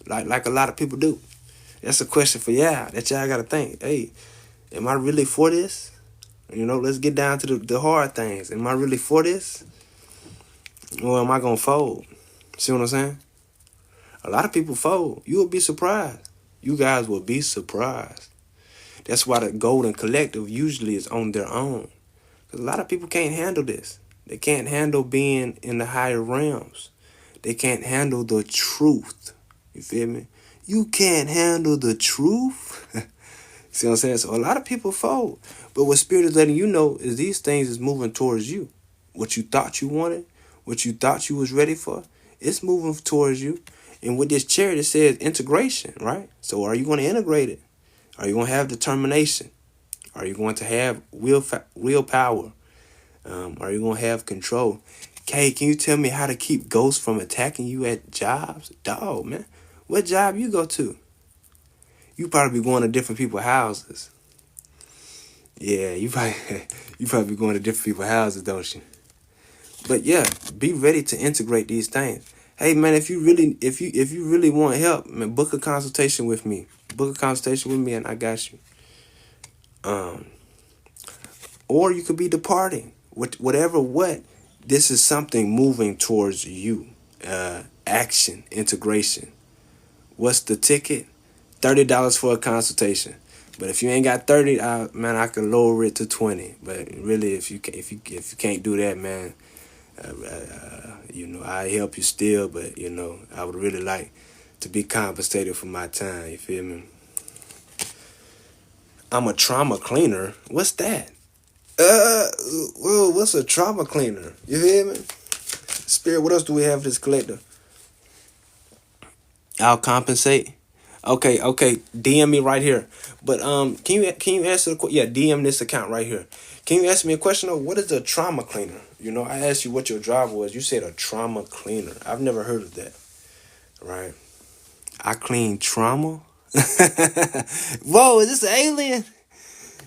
like a lot of people do? That's a question for y'all that y'all got to think. Hey, am I really for this? Let's get down to the hard things. Am I really for this? Or am I going to fold? See what I'm saying? A lot of people fold. You will be surprised. You guys will be surprised. That's why the golden collective usually is on their own. Because a lot of people can't handle this. They can't handle being in the higher realms. They can't handle the truth. You feel me? You can't handle the truth. See what I'm saying? So a lot of people fold. But what Spirit is letting you know is these things is moving towards you. What you thought you wanted, what you thought you was ready for, it's moving towards you. And with this Chariot, it says integration, right? So are you going to integrate it? Are you going to have determination? Are you going to have willpower? Are you going to have control? Kay, can you tell me how to keep ghosts from attacking you at jobs? Dog, man. What job you go to? You probably be going to different people's houses. Yeah, you probably you probably going to different people's houses, don't you? But yeah, be ready to integrate these things. Hey man, if you really want help, man, book a consultation with me. Book a consultation with me, and I got you. Um, or you could be departing. Whatever. What? This is something moving towards you. Action, integration. What's the ticket? $30 for a consultation. But if you ain't got 30, man, I can lower it to 20. But really, if you can't do that, man, I help you still. But I would really like to be compensated for my time. You feel me? I'm a trauma cleaner. What's that? Uh, well, what's a trauma cleaner? You feel me? Spirit, what else do we have this collector? I'll compensate. Okay, okay. DM me right here. But can you answer the question? Yeah, DM this account right here. Can you ask me a question? Of what is a trauma cleaner? I asked you what your job was. You said a trauma cleaner. I've never heard of that. Right? I clean trauma. Whoa, is this an alien?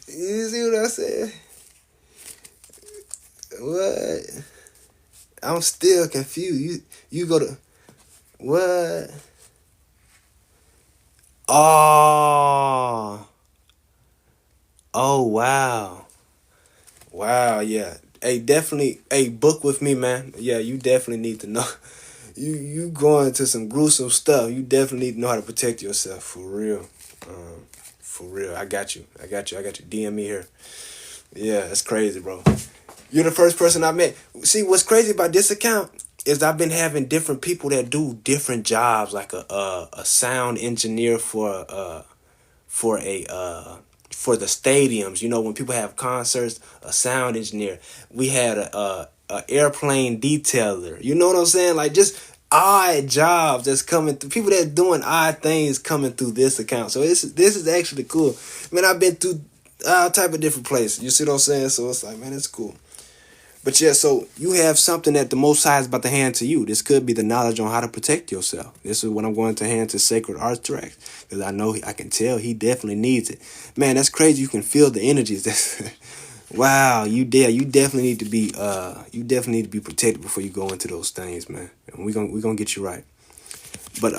You see what I said? What? I'm still confused. You go to what? Oh. Oh wow. Wow, yeah. Hey, definitely. Hey, book with me, man. Yeah, you definitely need to know. You going to some gruesome stuff. You definitely need to know how to protect yourself for real. For real. I got you. I got you. I got you. DM me here. Yeah, that's crazy, bro. You're the first person I met. See, what's crazy about this account is I've been having different people that do different jobs, like a sound engineer for the stadiums. When people have concerts, a sound engineer. We had a airplane detailer. You know what I'm saying? Like just odd jobs that's coming through. People that doing odd things coming through this account. So this is actually cool. Man, I've been through all type of different places. You see what I'm saying? So it's like, man, it's cool. But yeah, so you have something that the Most High is about to hand to you. This could be the knowledge on how to protect yourself. This is what I'm going to hand to Sacred Artifacts, because I can tell he definitely needs it. Man, that's crazy. You can feel the energies. Wow, you definitely need to be protected before you go into those things, man. And we gonna get you right. But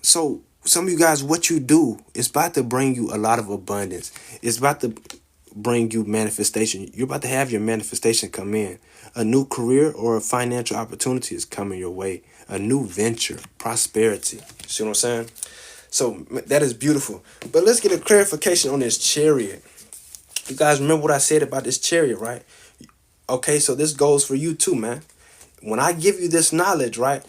so some of you guys, what you do is about to bring you a lot of abundance. It's about to bring you manifestation. You're about to have your manifestation come in. A new career or a financial opportunity is coming your way. A new venture, prosperity. See what I'm saying? So that is beautiful. But let's get a clarification on this chariot. You guys remember what I said about this chariot, right? Okay, so this goes for you too, man. When I give you this knowledge, right?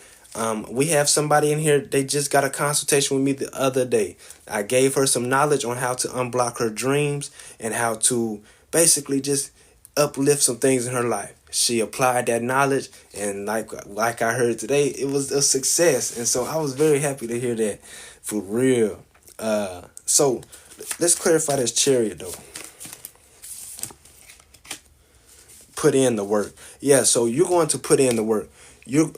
We have somebody in here. They just got a consultation with me the other day. I gave her some knowledge on how to unblock her dreams and how to basically just uplift some things in her life. She applied that knowledge, and like I heard today, it was a success. And so I was very happy to hear that, for real. So let's clarify this chariot though. Put in the work. Yeah, so you're going to put in the work. You're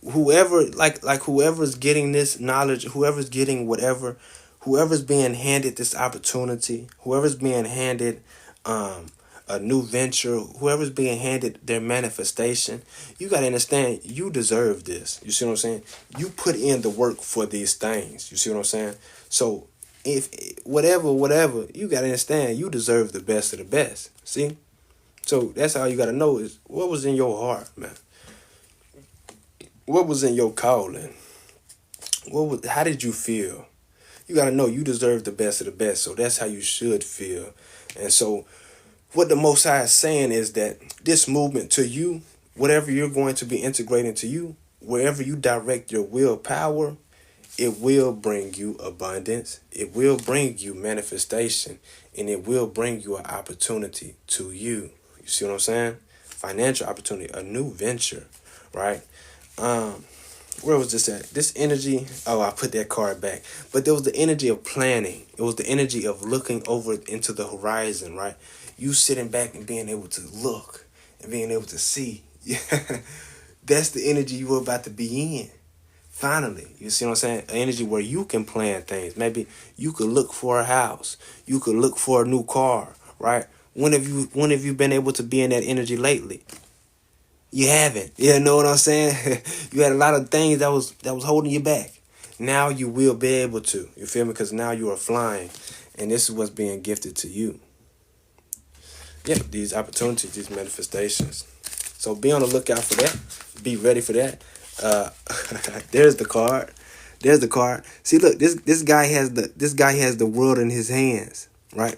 whoever's getting this knowledge, whoever's getting whatever, whoever's being handed this opportunity, whoever's being handed a new venture, whoever's being handed their manifestation, you got to understand you deserve this. You see what I'm saying? You put in the work for these things. You see what I'm saying? So if whatever, you got to understand you deserve the best of the best. See? So that's all you got to know is what was in your heart, man. What was in your calling? How did you feel? You got to know you deserve the best of the best. So that's how you should feel. And so what the Most High is saying is that this movement to you, whatever you're going to be integrating to you, wherever you direct your willpower, it will bring you abundance. It will bring you manifestation. And it will bring you an opportunity to you. You see what I'm saying? Financial opportunity, a new venture, right? Where was this at? This energy, oh, I put that card back. But there was the energy of planning. It was the energy of looking over into the horizon, right? You sitting back and being able to look and being able to see. Yeah. That's the energy you were about to be in. Finally, you see what I'm saying? An energy where you can plan things. Maybe you could look for a house. You could look for a new car, right? When have you been able to be in that energy lately? You haven't. You know what I'm saying? You had a lot of things that was holding you back. Now you will be able to. You feel me? Because now you are flying, and this is what's being gifted to you. Yeah, these opportunities, these manifestations. So be on the lookout for that. Be ready for that. Uh, there's the card. There's the card. See, look, this guy has the world in his hands, right?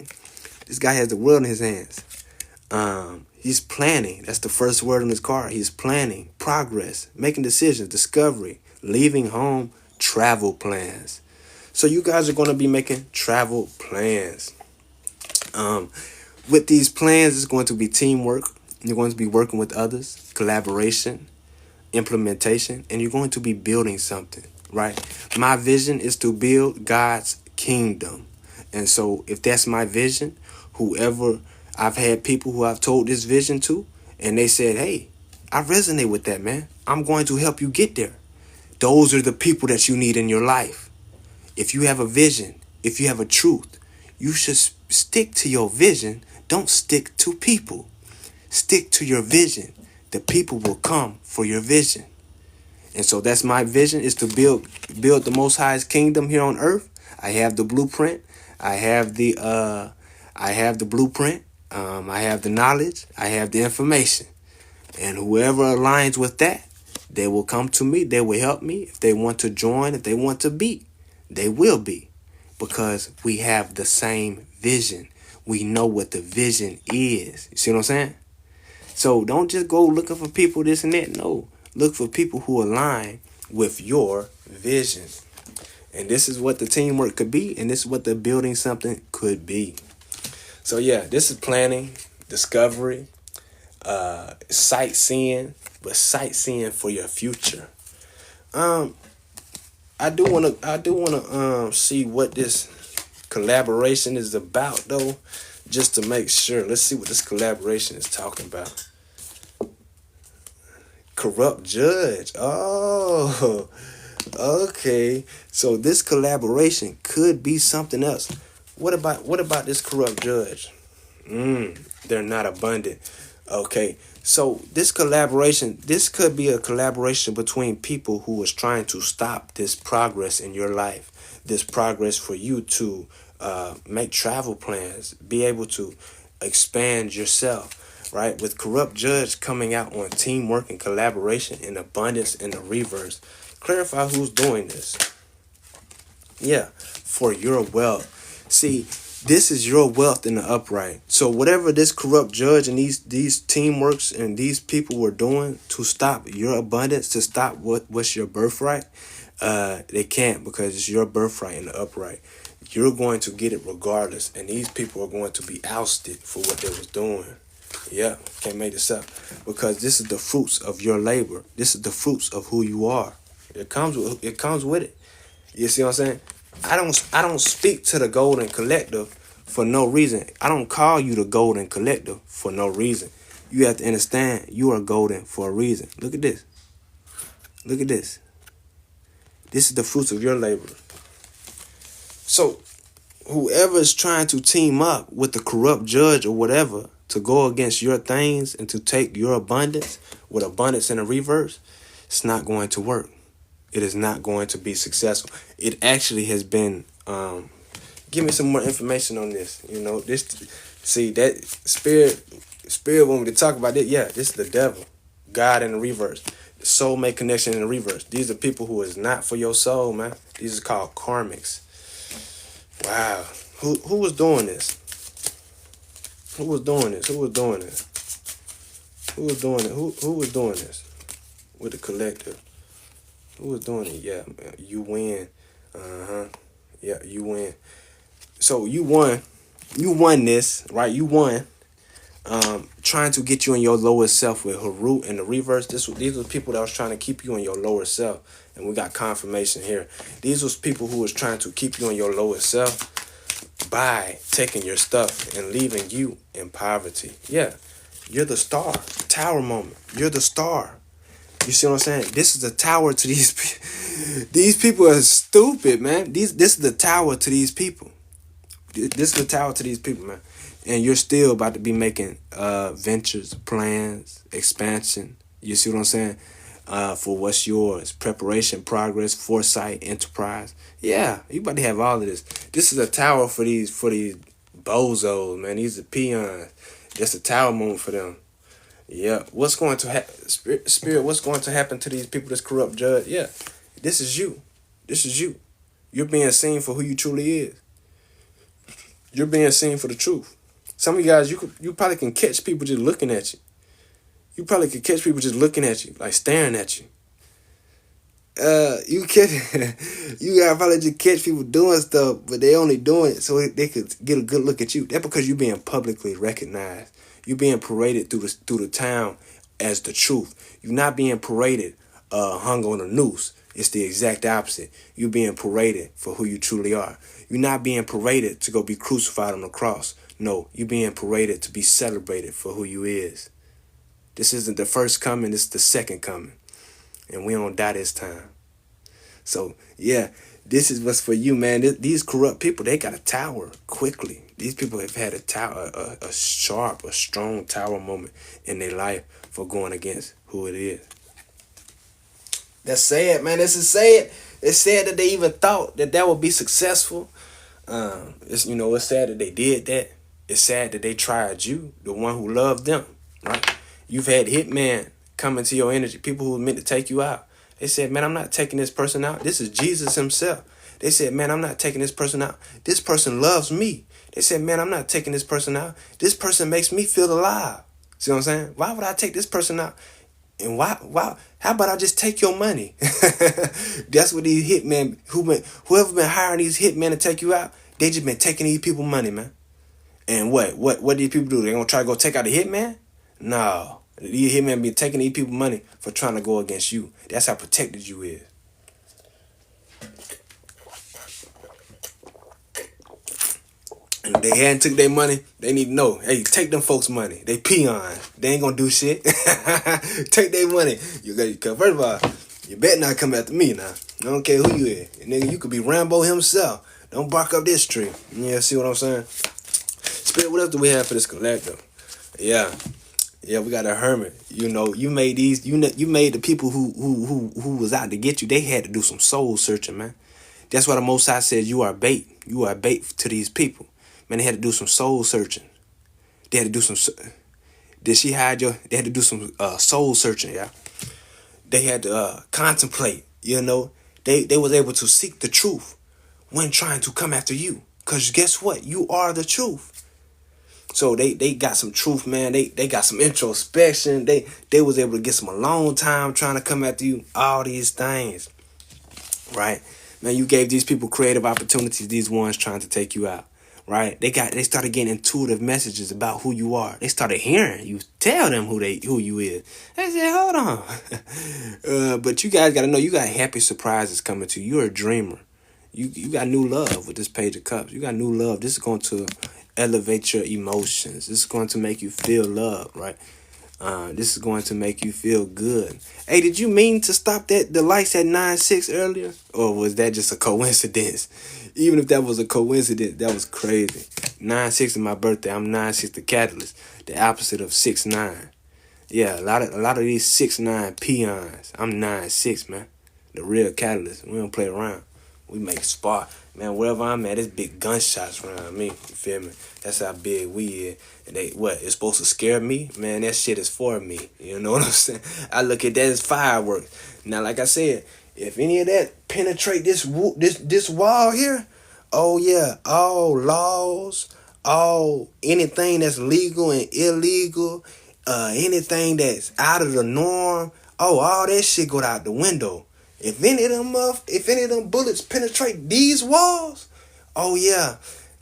This guy has the world in his hands. He's planning. That's the first word on his card. He's planning, progress, making decisions, discovery, leaving home, travel plans. So you guys are going to be making travel plans. Um, with these plans, it's going to be teamwork. You're going to be working with others, collaboration, implementation, and you're going to be building something, right? My vision is to build God's kingdom. And so if that's my vision, whoever I've had people who I've told this vision to, and they said, hey, I resonate with that, man. I'm going to help you get there. Those are the people that you need in your life. If you have a vision, if you have a truth, you should stick to your vision. Don't stick to people. Stick to your vision. The people will come for your vision. And so that's my vision, is to build the Most High's kingdom here on earth. I have the blueprint. I have the blueprint. I have the knowledge. I have the information. And whoever aligns with that, they will come to me. They will help me. If they want to join, if they want to be, they will be. Because we have the same vision. We know what the vision is. You see what I'm saying? So don't just go looking for people this and that. No. Look for people who align with your vision. And this is what the teamwork could be. And this is what the building something could be. So yeah, this is planning, discovery, sightseeing, but sightseeing for your future. I do wanna see what this collaboration is about though, just to make sure. Let's see what this collaboration is talking about. Corrupt judge. Oh, okay. So this collaboration could be something else. What about this corrupt judge? They're not abundant. Okay. So this could be a collaboration between people who is trying to stop this progress in your life, this progress for you to make travel plans, be able to expand yourself, right? With corrupt judge coming out on teamwork and collaboration and abundance in the reverse. Clarify who's doing this. Yeah, for your wealth. See, this is your wealth in the upright. So whatever this corrupt judge and these teamworks and these people were doing to stop your abundance, to stop what's your birthright, they can't, because it's your birthright in the upright. You're going to get it regardless, and these people are going to be ousted for what they was doing. Yeah, can't make this up, because this is the fruits of your labor. This is the fruits of who you are. It comes with it. You see what I'm saying? I don't speak to the golden collective for no reason. I don't call you the golden collective for no reason. You have to understand you are golden for a reason. Look at this. Look at this. This is the fruits of your labor. So whoever is trying to team up with the corrupt judge or whatever to go against your things and to take your abundance with abundance in the reverse, it's not going to work. It is not going to be successful. It actually has been. Give me some more information on this. You know, this. See that spirit want me to talk about it. Yeah, this is the devil, God in the reverse, the soulmate connection in the reverse. These are people who is not for your soul, man. These are called karmics. Wow, who was doing this? Who was doing this? Who was doing this? Who was doing it? Who was doing this with the collective? Who was doing it? Yeah, you win. Yeah, you win. So you won. You won this, right? You won. Trying to get you in your lower self with Harut in the reverse. These were people that was trying to keep you in your lower self. And we got confirmation here. These was people who was trying to keep you in your lower self by taking your stuff and leaving you in poverty. Yeah, you're the star. Tower moment. You're the star. You see what I'm saying? This is the tower to these people. These people are stupid, man. This is the tower to these people. This is the tower to these people, man. And you're still about to be making ventures, plans, expansion. You see what I'm saying? For what's yours, preparation, progress, foresight, enterprise. Yeah, you about to have all of this. This is a tower for these bozos, man. These are peons. Just a tower moment for them. Yeah. What's going to happen, Spirit? What's going to happen to these people that's corrupt, Judge? Yeah, this is you. This is you. You're being seen for who you truly is. You're being seen for the truth. Some of you guys, you probably can catch people just looking at you. You probably could catch people just looking at you, like staring at you. You catch, you gotta probably just catch people doing stuff, but they only doing it so they could get a good look at you. That's because you're being publicly recognized. You're being paraded through the town as the truth. You're not being paraded, hung on a noose. It's the exact opposite. You're being paraded for who you truly are. You're not being paraded to go be crucified on the cross. No, you're being paraded to be celebrated for who you is. This isn't the first coming, it's the second coming. And we don't die this time. So, yeah, this is what's for you, man. These corrupt people, they got a tower quickly. These people have had a tower, a sharp, a strong tower moment in their life for going against who it is. That's sad, man. This is sad. It's sad that they even thought that would be successful. It's sad that they did that. It's sad that they tried you, the one who loved them, right? You've had hitmen come into your energy, people who were meant to take you out. They said, man, I'm not taking this person out. This is Jesus himself. They said, man, I'm not taking this person out. This person loves me. They said, man, I'm not taking this person out. This person makes me feel alive. See what I'm saying? Why would I take this person out? And why? How about I just take your money? That's what these hitmen, whoever been hiring these hitmen to take you out, they just been taking these people money, man. And what do these people do? They gonna try to go take out the hitman? No. These hitmen be taking these people money for trying to go against you. That's how protected you is. And if they hadn't took their money, they need to know, hey, take them folks' money. They peons. They ain't gonna do shit. Take their money. First of all, you better not come after me now. I don't care who you is. Nigga, you could be Rambo himself. Don't bark up this tree. Yeah, see what I'm saying? Spirit, what else do we have for this collective? Yeah, we got a hermit. You made these. You made the people who was out to get you. They had to do some soul searching, man. That's why the Most High said you are bait. You are bait to these people, man. They had to do some soul searching. They had to do some. Did she hide your? They had to do some soul searching. Yeah. They had to contemplate. They was able to seek the truth when trying to come after you. Cause guess what? You are the truth. So they got some truth, man. They got some introspection. They was able to get some alone time trying to come after you. All these things, right? Man, you gave these people creative opportunities. These ones trying to take you out, right? They started getting intuitive messages about who you are. They started hearing you tell them who you is. They said, hold on, but you guys got to know you got happy surprises coming to you. You're a dreamer. You got new love with this Page of Cups. You got new love. This is going to elevate your emotions. This is going to make you feel love, right? This is going to make you feel good. Hey, did you mean to stop the lights at 9-6 earlier? Or was that just a coincidence? Even if that was a coincidence, that was crazy. 9-6 is my birthday. I'm 9-6 the catalyst. The opposite of 6-9. Yeah, a lot of these 6-9 peons. I'm 9-6, man. The real catalyst. We don't play around. We make spark. Man, wherever I'm at, it's big gunshots around me. You feel me? That's how big we is. And it's supposed to scare me? Man, that shit is for me. You know what I'm saying? I look at that as fireworks. Now, like I said, if any of that penetrate this wall here, oh yeah, all laws, anything that's legal and illegal, anything that's out of the norm, all that shit go out the window. If any of them bullets penetrate these walls, oh yeah,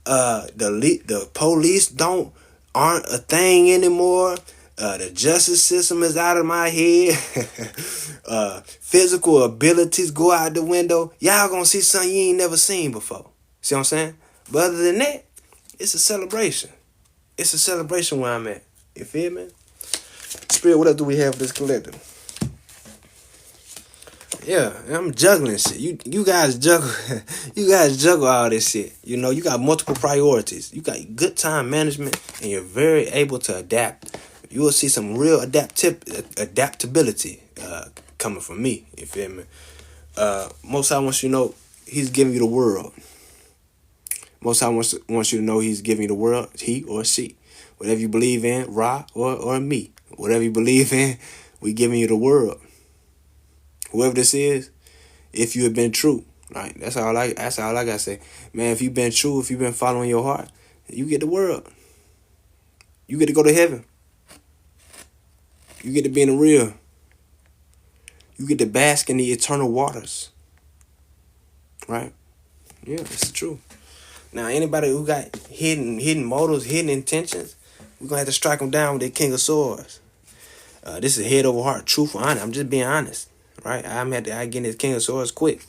the police aren't a thing anymore. The justice system is out of my head. Physical abilities go out the window. Y'all gonna see something you ain't never seen before. See what I'm saying? But other than that, it's a celebration. It's a celebration where I'm at. You feel me? Spirit, what else do we have for this collective? Yeah, I'm juggling shit. You guys juggle, you guys juggle all this shit. You know, you got multiple priorities. You got good time management, and you're very able to adapt. You will see some real adaptability coming from me. You feel me? Most I wants you to know he's giving you the world. Most I wants you to know he's giving you the world. He or she, whatever you believe in, Ra or me, whatever you believe in, we giving you the world. Whoever this is, if you have been true, right? That's all I gotta say. Man, if you've been true, if you've been following your heart, you get the world. You get to go to heaven. You get to be in the real. You get to bask in the eternal waters. Right? Yeah, it's true. Now anybody who got hidden motives, hidden intentions, we're gonna have to strike them down with the King of Swords. This is head over heart, truth, honest. I'm just being honest. Right? I get this King of Swords quick.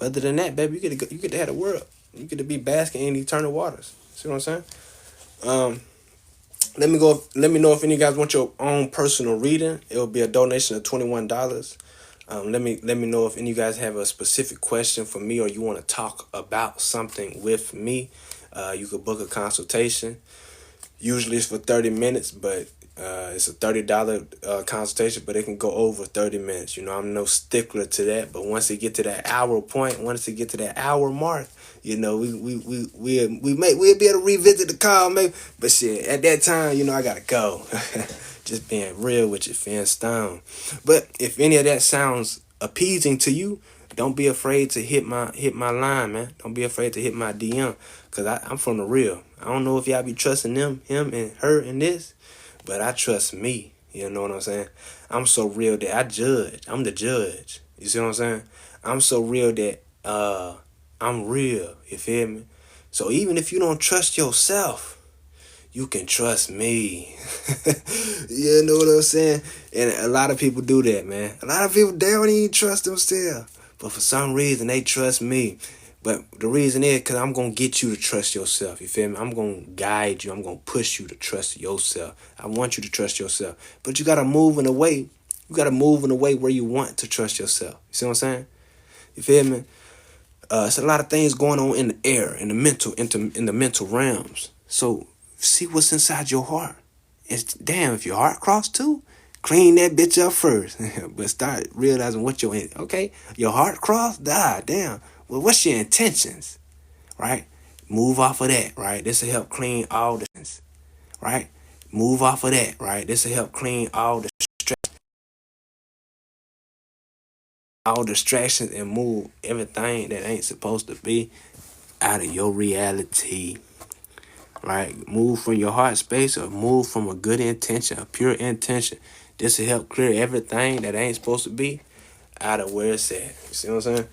Other than that, baby, you get to have the world. You get to be basking in eternal waters. See what I'm saying? Let me go. Let me know if any of you guys want your own personal reading. It will be a donation of $21. Let me know if any of you guys have a specific question for me or you want to talk about something with me. You could book a consultation. Usually it's for 30 minutes, but it's a $30 consultation, but it can go over 30 minutes. You know, I'm no stickler to that, but once it get to that hour point, once it get to that hour mark, you know, we'll be able to revisit the call maybe. But shit, at that time, you know, I gotta go. Just being real with you, Finn Stone. But if any of that sounds appeasing to you, don't be afraid to hit my line, man. Don't be afraid to hit my DM, cause I'm from the real. I don't know if y'all be trusting him and her in this, but I trust me. You know what I'm saying? I'm so real that I judge. I'm the judge. You see what I'm saying? I'm so real that I'm real. You feel me? So even if you don't trust yourself, you can trust me. You know what I'm saying? And a lot of people do that, man. A lot of people, they don't even trust themselves. But for some reason, they trust me. But the reason is because I'm going to get you to trust yourself. You feel me? I'm going to guide you. I'm going to push you to trust yourself. I want you to trust yourself. But you got to move in a way. You got to move in a way where you want to trust yourself. You see what I'm saying? You feel me? It's a lot of things going on in the air, in the mental realms. So see what's inside your heart. It's damn, if your heart crossed too, clean that bitch up first. But start realizing what your okay, your heart crossed, damn. Well, what's your intentions? Right? Move off of that, right? This will help clean all the things, right? Move off of that, right? This will help clean all distractions and move everything that ain't supposed to be out of your reality. Right? Move from your heart space or move from a good intention, a pure intention. This will help clear everything that ain't supposed to be out of where it's at. You see what I'm saying?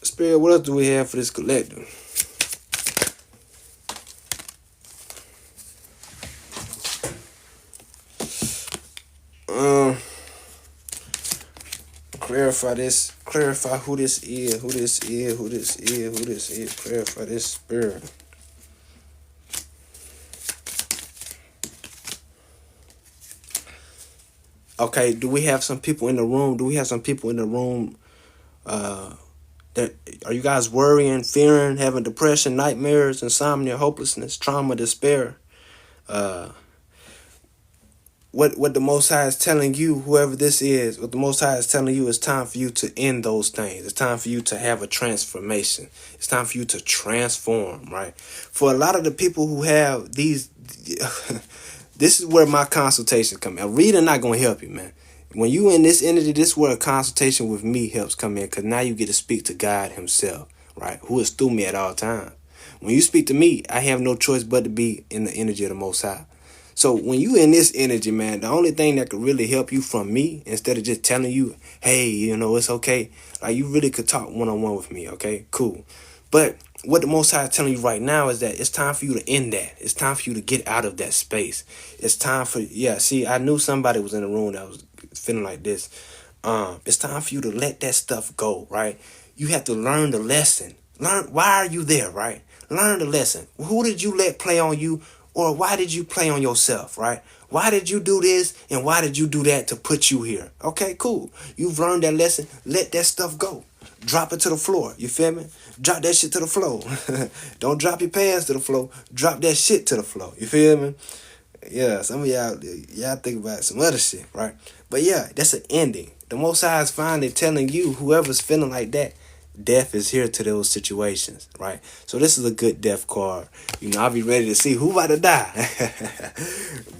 Spirit, what else do we have for this collective? Clarify who this is, clarify this spirit. Okay, do we have some people in the room? That are you guys worrying, fearing, having depression, nightmares, insomnia, hopelessness, trauma, despair? What the Most High is telling you, whoever this is, what the Most High is telling you, it's time for you to end those things. It's time for you to have a transformation. It's time for you to transform, right? For a lot of the people who have these, this is where my consultations come in. A reader not going to help you, man. When you in this energy, this is where a consultation with me helps come in, because now you get to speak to God himself, right? Who is through me at all times. When you speak to me, I have no choice but to be in the energy of the Most High. So when you in this energy, man, the only thing that could really help you from me, instead of just telling you, hey, you know, it's okay, like you really could talk one-on-one with me, okay? Cool. But what the Most High is telling you right now is that it's time for you to end that. It's time for you to get out of that space. It's time for, see, I knew somebody was in the room that was feeling like this. It's time for you to let that stuff go, right? You have to learn the lesson. Learn, why are you there, right? Learn the lesson. Who did you let play on you? Or why did you play on yourself, right? Why did you do this and why did you do that to put you here? Okay, cool. You've learned that lesson. Let that stuff go. Drop it to the floor. You feel me? Drop that shit to the floor. Don't drop your pants to the floor. Drop that shit to the floor. You feel me? Yeah, some of y'all think about some other shit, right? But yeah, that's an ending. The Most High is finally telling you, whoever's feeling like that, death is here to those situations, right? So this is a good death card. I'll be ready to see who about to die.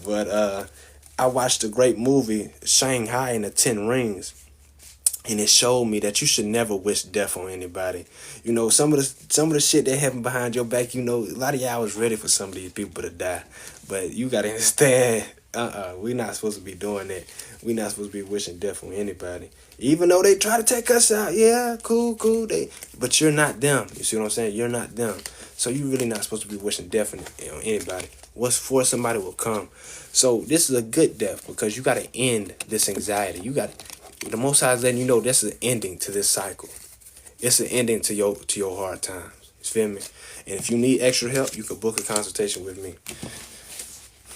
But I watched a great movie, Shanghai and the 10 Rings. And it showed me that you should never wish death on anybody. Some of the shit that happened behind your back, a lot of y'all was ready for some of these people to die. But you gotta understand, we're not supposed to be doing that. We're not supposed to be wishing death on anybody. Even though they try to take us out, yeah, cool. But you're not them. You see what I'm saying? You're not them. So you're really not supposed to be wishing death on anybody. What's for somebody will come. So this is a good death because you gotta end this anxiety. The Most High is letting you know this is an ending to this cycle. It's an ending to your hard times. You feel me? And if you need extra help, you can book a consultation with me.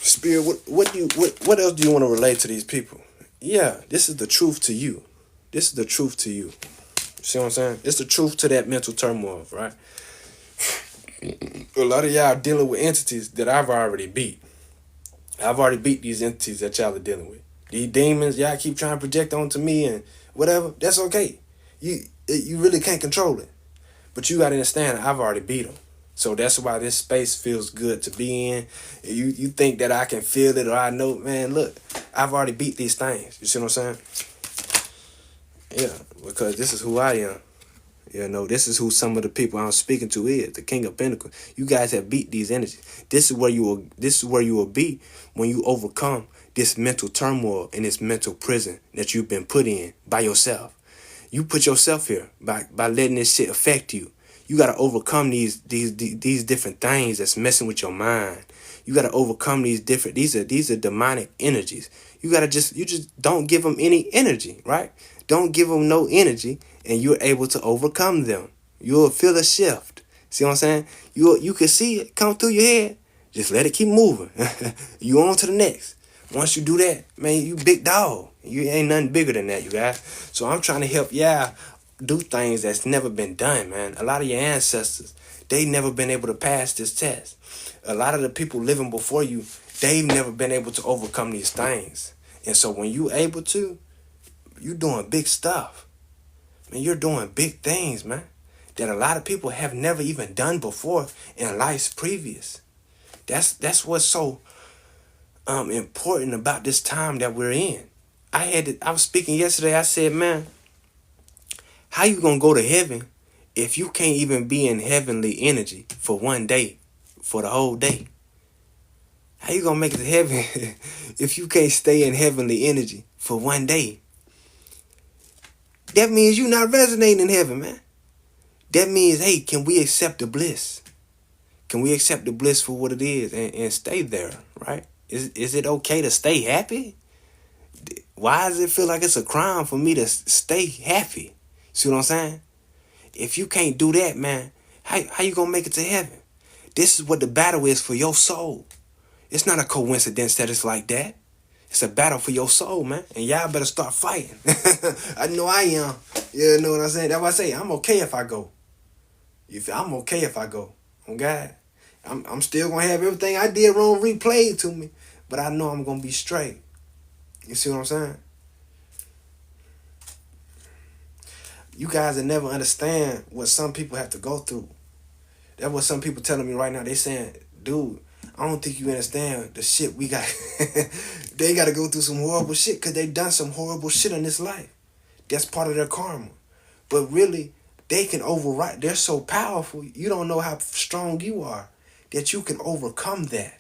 Spirit, what else do you want to relate to these people? Yeah, this is the truth to you. This is the truth to you. See what I'm saying? It's the truth to that mental turmoil, right? A lot of y'all are dealing with entities that I've already beat. I've already beat these entities that y'all are dealing with. These demons, y'all keep trying to project onto me and whatever. That's okay. You really can't control it. But you got to understand, I've already beat them. So that's why this space feels good to be in. You think that I can feel it or I know, man, look, I've already beat these things. You see what I'm saying? Yeah, because this is who I am. This is who some of the people I'm speaking to is, the King of Pentacles. You guys have beat these energies. This is where you will be when you overcome this mental turmoil and this mental prison that you've been put in by yourself. You put yourself here by letting this shit affect you. You got to overcome these different things that's messing with your mind. You got to overcome these are demonic energies. You just don't give them any energy, right? Don't give them no energy and you're able to overcome them. You'll feel a shift. See what I'm saying? You can see it come through your head. Just let it keep moving. You on to the next. Once you do that, man, you big dog. You ain't nothing bigger than that, you guys. So I'm trying to help y'all do things that's never been done, man. A lot of your ancestors, they never been able to pass this test. A lot of the people living before you, they've never been able to overcome these things. And so when you able to, you doing big stuff. Man, you're doing big things, man, that a lot of people have never even done before in lives previous. That's what's so important about this time that we're in. I was speaking yesterday. I said, man, how you gonna go to heaven if you can't even be in heavenly energy for one day, for the whole day? How you gonna make it to heaven if you can't stay in heavenly energy for one day? That means you're not resonating in heaven, man. That means, hey, can we accept the bliss? Can we accept the bliss for what it is and stay there, right? Is it okay to stay happy? Why does it feel like it's a crime for me to stay happy? See what I'm saying? If you can't do that, man, how you gonna make it to heaven? This is what the battle is for your soul. It's not a coincidence that it's like that. It's a battle for your soul, man. And y'all better start fighting. I know I am. You know what I'm saying? That's why I say I'm okay if I go. I'm okay if I go. On God. I'm still gonna have everything I did wrong replayed to me. But I know I'm gonna be straight. You see what I'm saying? You guys will never understand what some people have to go through. That's what some people telling me right now. They saying, dude, I don't think you understand the shit we got. They got to go through some horrible shit because they done some horrible shit in this life. That's part of their karma. But really, they can override. They're so powerful. You don't know how strong you are that you can overcome that.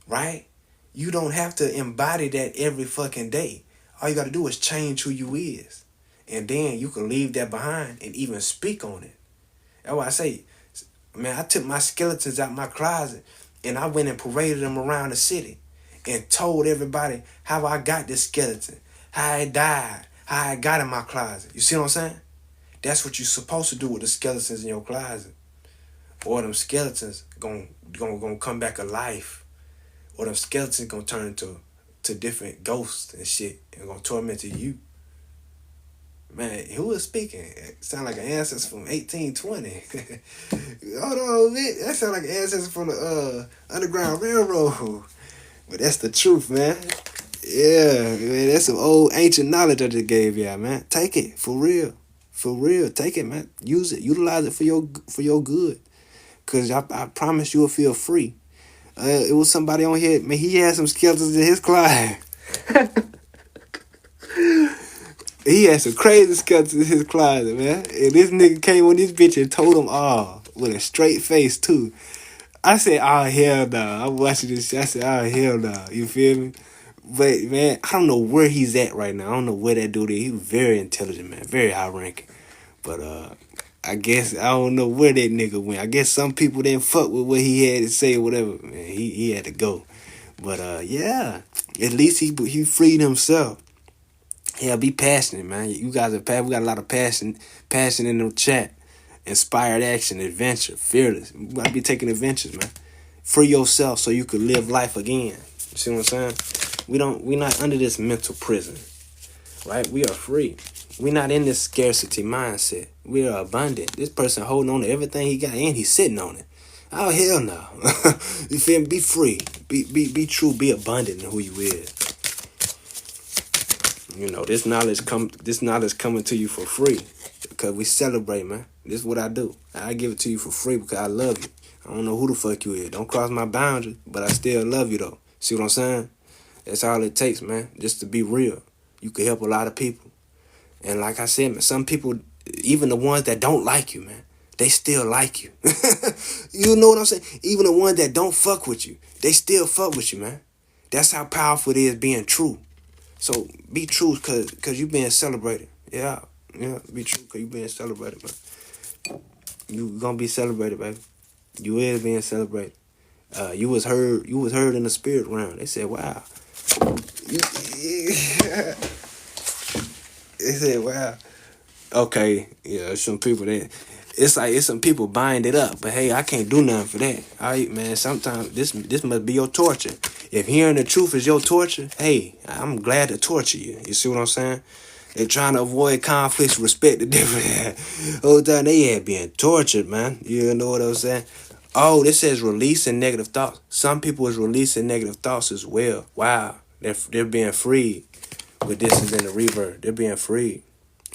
Right? You don't have to embody that every fucking day. All you got to do is change who you is. And then you can leave that behind and even speak on it. That's why I say, man, I took my skeletons out my closet and I went and paraded them around the city and told everybody how I got this skeleton, how I died, how I got in my closet. You see what I'm saying? That's what you're supposed to do with the skeletons in your closet. Or them skeletons gonna come back alive. or them skeletons gonna turn to different ghosts and shit and gonna torment you. Man, who was speaking? It sound like an ancestor from 1820. Hold on, man. That sound like an ancestor from the Underground Railroad. But that's the truth, man. Yeah, man. That's some old ancient knowledge I just gave y'all, man. Take it for real, for real. Take it, man. Use it, utilize it for your good. Cause I promise you'll feel free. It was somebody on here, man. He had some skeletons in his closet. He had some crazy skeletons in his closet, man. And this nigga came on this bitch and told him all with a straight face too. I said, oh hell no. I'm watching this shit. I said, oh hell no. You feel me? But man, I don't know where he's at right now. I don't know where that dude is. He was very intelligent, man. Very high ranking. But I guess I don't know where that nigga went. I guess some people didn't fuck with what he had to say or whatever. Man, he had to go. But yeah. At least he freed himself. Yeah, be passionate, man. You guys are passionate. We got a lot of passion in the chat. Inspired action, adventure, fearless. You gotta be taking adventures, man. Free yourself so you could live life again. You see what I'm saying? We're not under this mental prison, right? We are free. We're not in this scarcity mindset. We are abundant. This person holding on to everything he got and he's sitting on it. Oh hell no. You feel me? Be free. Be true. Be abundant in who you is. You know, this knowledge coming to you for free. Because we celebrate, man. This is what I do. I give it to you for free because I love you. I don't know who the fuck you is. Don't cross my boundaries, but I still love you though. See what I'm saying? That's all it takes, man. Just to be real. You can help a lot of people. And like I said, man, some people, even the ones that don't like you, man, they still like you. You know what I'm saying? Even the ones that don't fuck with you, they still fuck with you, man. That's how powerful it is being true. So be true because you being celebrated. Yeah, be true because you being celebrated, man. You gonna be celebrated, baby. You is being celebrated. You was heard in the spirit realm. They said, wow. They said, wow. Okay, yeah, some people that it's some people buying it up, but hey, I can't do nothing for that. All right, man. Sometimes this must be your torture. If hearing the truth is your torture, hey, I'm glad to torture you. You see what I'm saying? They're trying to avoid conflicts, respect the difference. Whole time they had being tortured, man. You know what I'm saying? Oh, this says releasing negative thoughts. Some people is releasing negative thoughts as well. Wow, they're being freed. But this is in the reverb. They're being freed.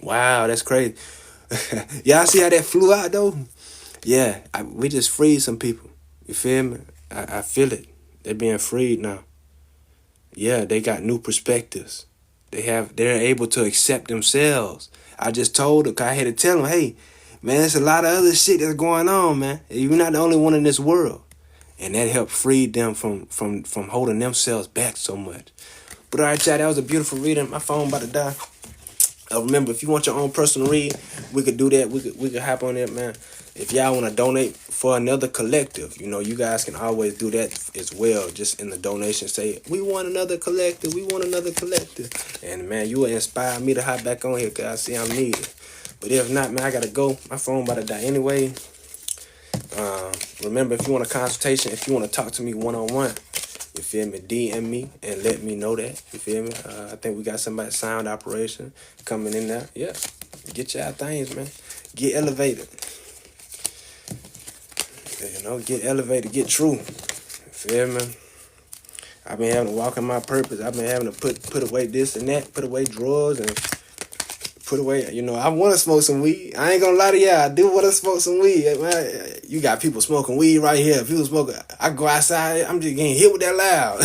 Wow, that's crazy. Y'all see how that flew out though? Yeah, we just freed some people. You feel me? I feel it. They're being freed now. Yeah, they got new perspectives. They're able to accept themselves. I just told them, I had to tell them, hey, man, there's a lot of other shit that's going on, man. You're not the only one in this world. And that helped free them from holding themselves back so much. But all right, y'all, that was a beautiful reading. My phone about to die. Remember, if you want your own personal read, we could do that. We could hop on it, man. If y'all want to donate for another collective, you guys can always do that as well. Just in the donation, say, we want another collective. We want another collective. And, man, you will inspire me to hop back on here because I see I'm needed. But if not, man, I got to go. My phone about to die anyway. Remember, if you want a consultation, if you want to talk to me one-on-one, you feel me? DM me and let me know that. You feel me? I think we got somebody, sound operation, coming in there. Yeah. Get y'all things, man. Get elevated. Get elevated. Get true. You feel me? I've been having to walk in my purpose. I've been having to put away this and that, put away drugs and put away, I want to smoke some weed. I ain't gonna lie to y'all. I do want to smoke some weed. Man, you got people smoking weed right here. People smoking. I go outside, I'm just getting hit with that loud.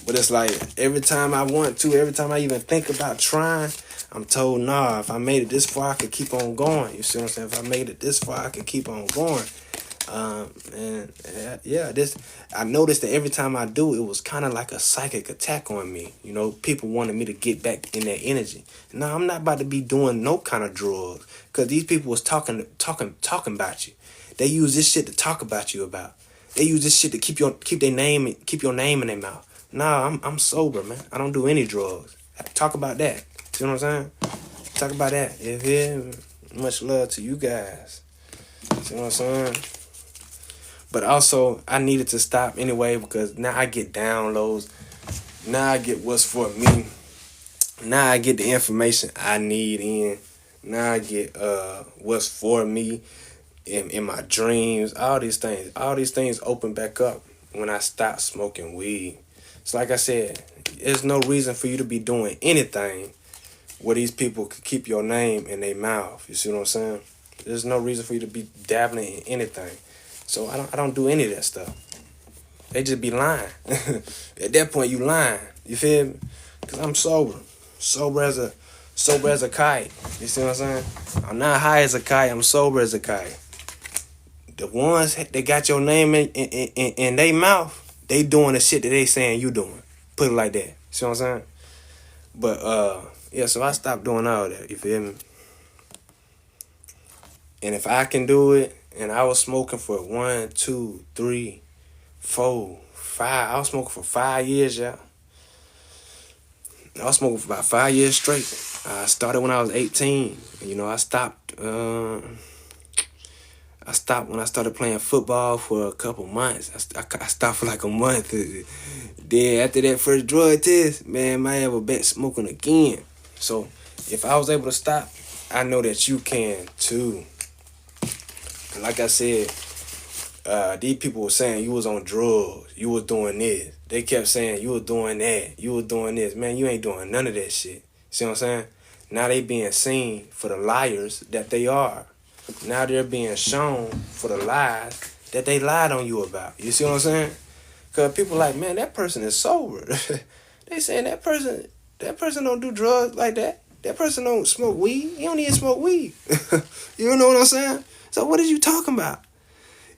But it's like every time I want to, every time I even think about trying, I'm told, nah, if I made it this far, I could keep on going. You see what I'm saying? If I made it this far, I could keep on going. And yeah, I noticed that every time I do, it was kind of like a psychic attack on me. People wanted me to get back in that energy. No, I'm not about to be doing no kind of drugs because these people was talking about you. They use this shit to talk about you about. They use this shit to keep your name in their mouth. Nah, I'm sober, man. I don't do any drugs. Talk about that. See what I'm saying? Talk about that. Yeah. Much love to you guys. See what I'm saying? But also, I needed to stop anyway because now I get downloads. Now I get what's for me. Now I get the information I need in. Now I get what's for me in my dreams. All these things. All these things open back up when I stop smoking weed. So like I said, there's no reason for you to be doing anything where these people could keep your name in their mouth. You see what I'm saying? There's no reason for you to be dabbling in anything. So I don't do any of that stuff. They just be lying. At that point, you lying. You feel me? Cause I'm sober, sober as a kite. You see what I'm saying? I'm not high as a kite. I'm sober as a kite. The ones that got your name in their mouth, they doing the shit that they saying you doing. Put it like that. See what I'm saying? But yeah. So I stopped doing all that. You feel me? And if I can do it, and I was smoking for 1, 2, 3, 4, 5. I was smoking for 5 years, y'all. I was smoking for about 5 years straight. I started when I was 18. You know, I stopped. I stopped when I started playing football for a couple months. I stopped for like a month. Then after that first drug test, man, I ever back smoking again. So if I was able to stop, I know that you can too. And like I said, these people were saying you was on drugs, you was doing this. They kept saying you was doing that, you was doing this. Man, you ain't doing none of that shit. See what I'm saying? Now they being seen for the liars that they are. Now they're being shown for the lies that they lied on you about. You see what I'm saying? Because people like, man, that person is sober. They saying that person don't do drugs like that. That person don't smoke weed. He don't even smoke weed. You know what I'm saying? So what is you talking about?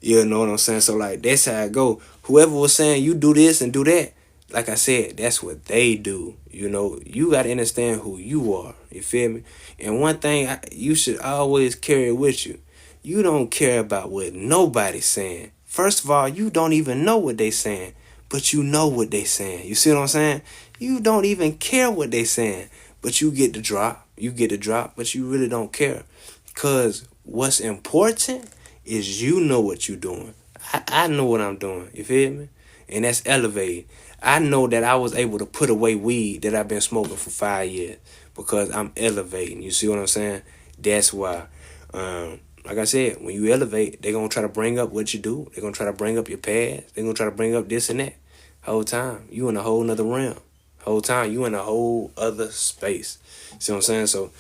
You know what I'm saying? So like that's how I go. Whoever was saying you do this and do that, like I said, that's what they do. You know, you got to understand who you are. You feel me? And one thing you should always carry with you. You don't care about what nobody's saying. First of all, you don't even know what they saying, but you know what they saying. You see what I'm saying? You don't even care what they saying, but you get the drop. You get the drop, but you really don't care. Because what's important is you know what you're doing. I know what I'm doing. You feel me? And that's elevated. I know that I was able to put away weed that I've been smoking for 5 years because I'm elevating. You see what I'm saying? That's why. Like I said, when you elevate, they're going to try to bring up what you do. They're going to try to bring up your past. They're going to try to bring up this and that. Whole time, you in a whole nother realm. Whole time, you in a whole other space. See what I'm saying? So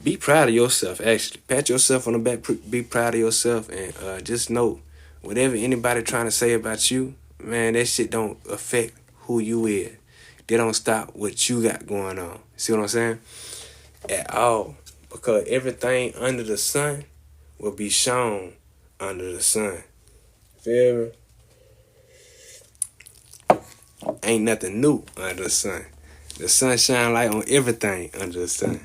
be proud of yourself, actually. Pat yourself on the back. Be proud of yourself. And just know, whatever anybody trying to say about you, man, that shit don't affect who you is. They don't stop what you got going on. See what I'm saying? At all. Because everything under the sun will be shown under the sun. Feel me? Ain't nothing new under the sun. The sun shine light on everything under the sun.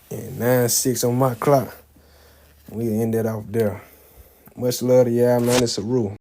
And 9-6 on my clock. We end that off there. Much love to y'all, man. It's a rule.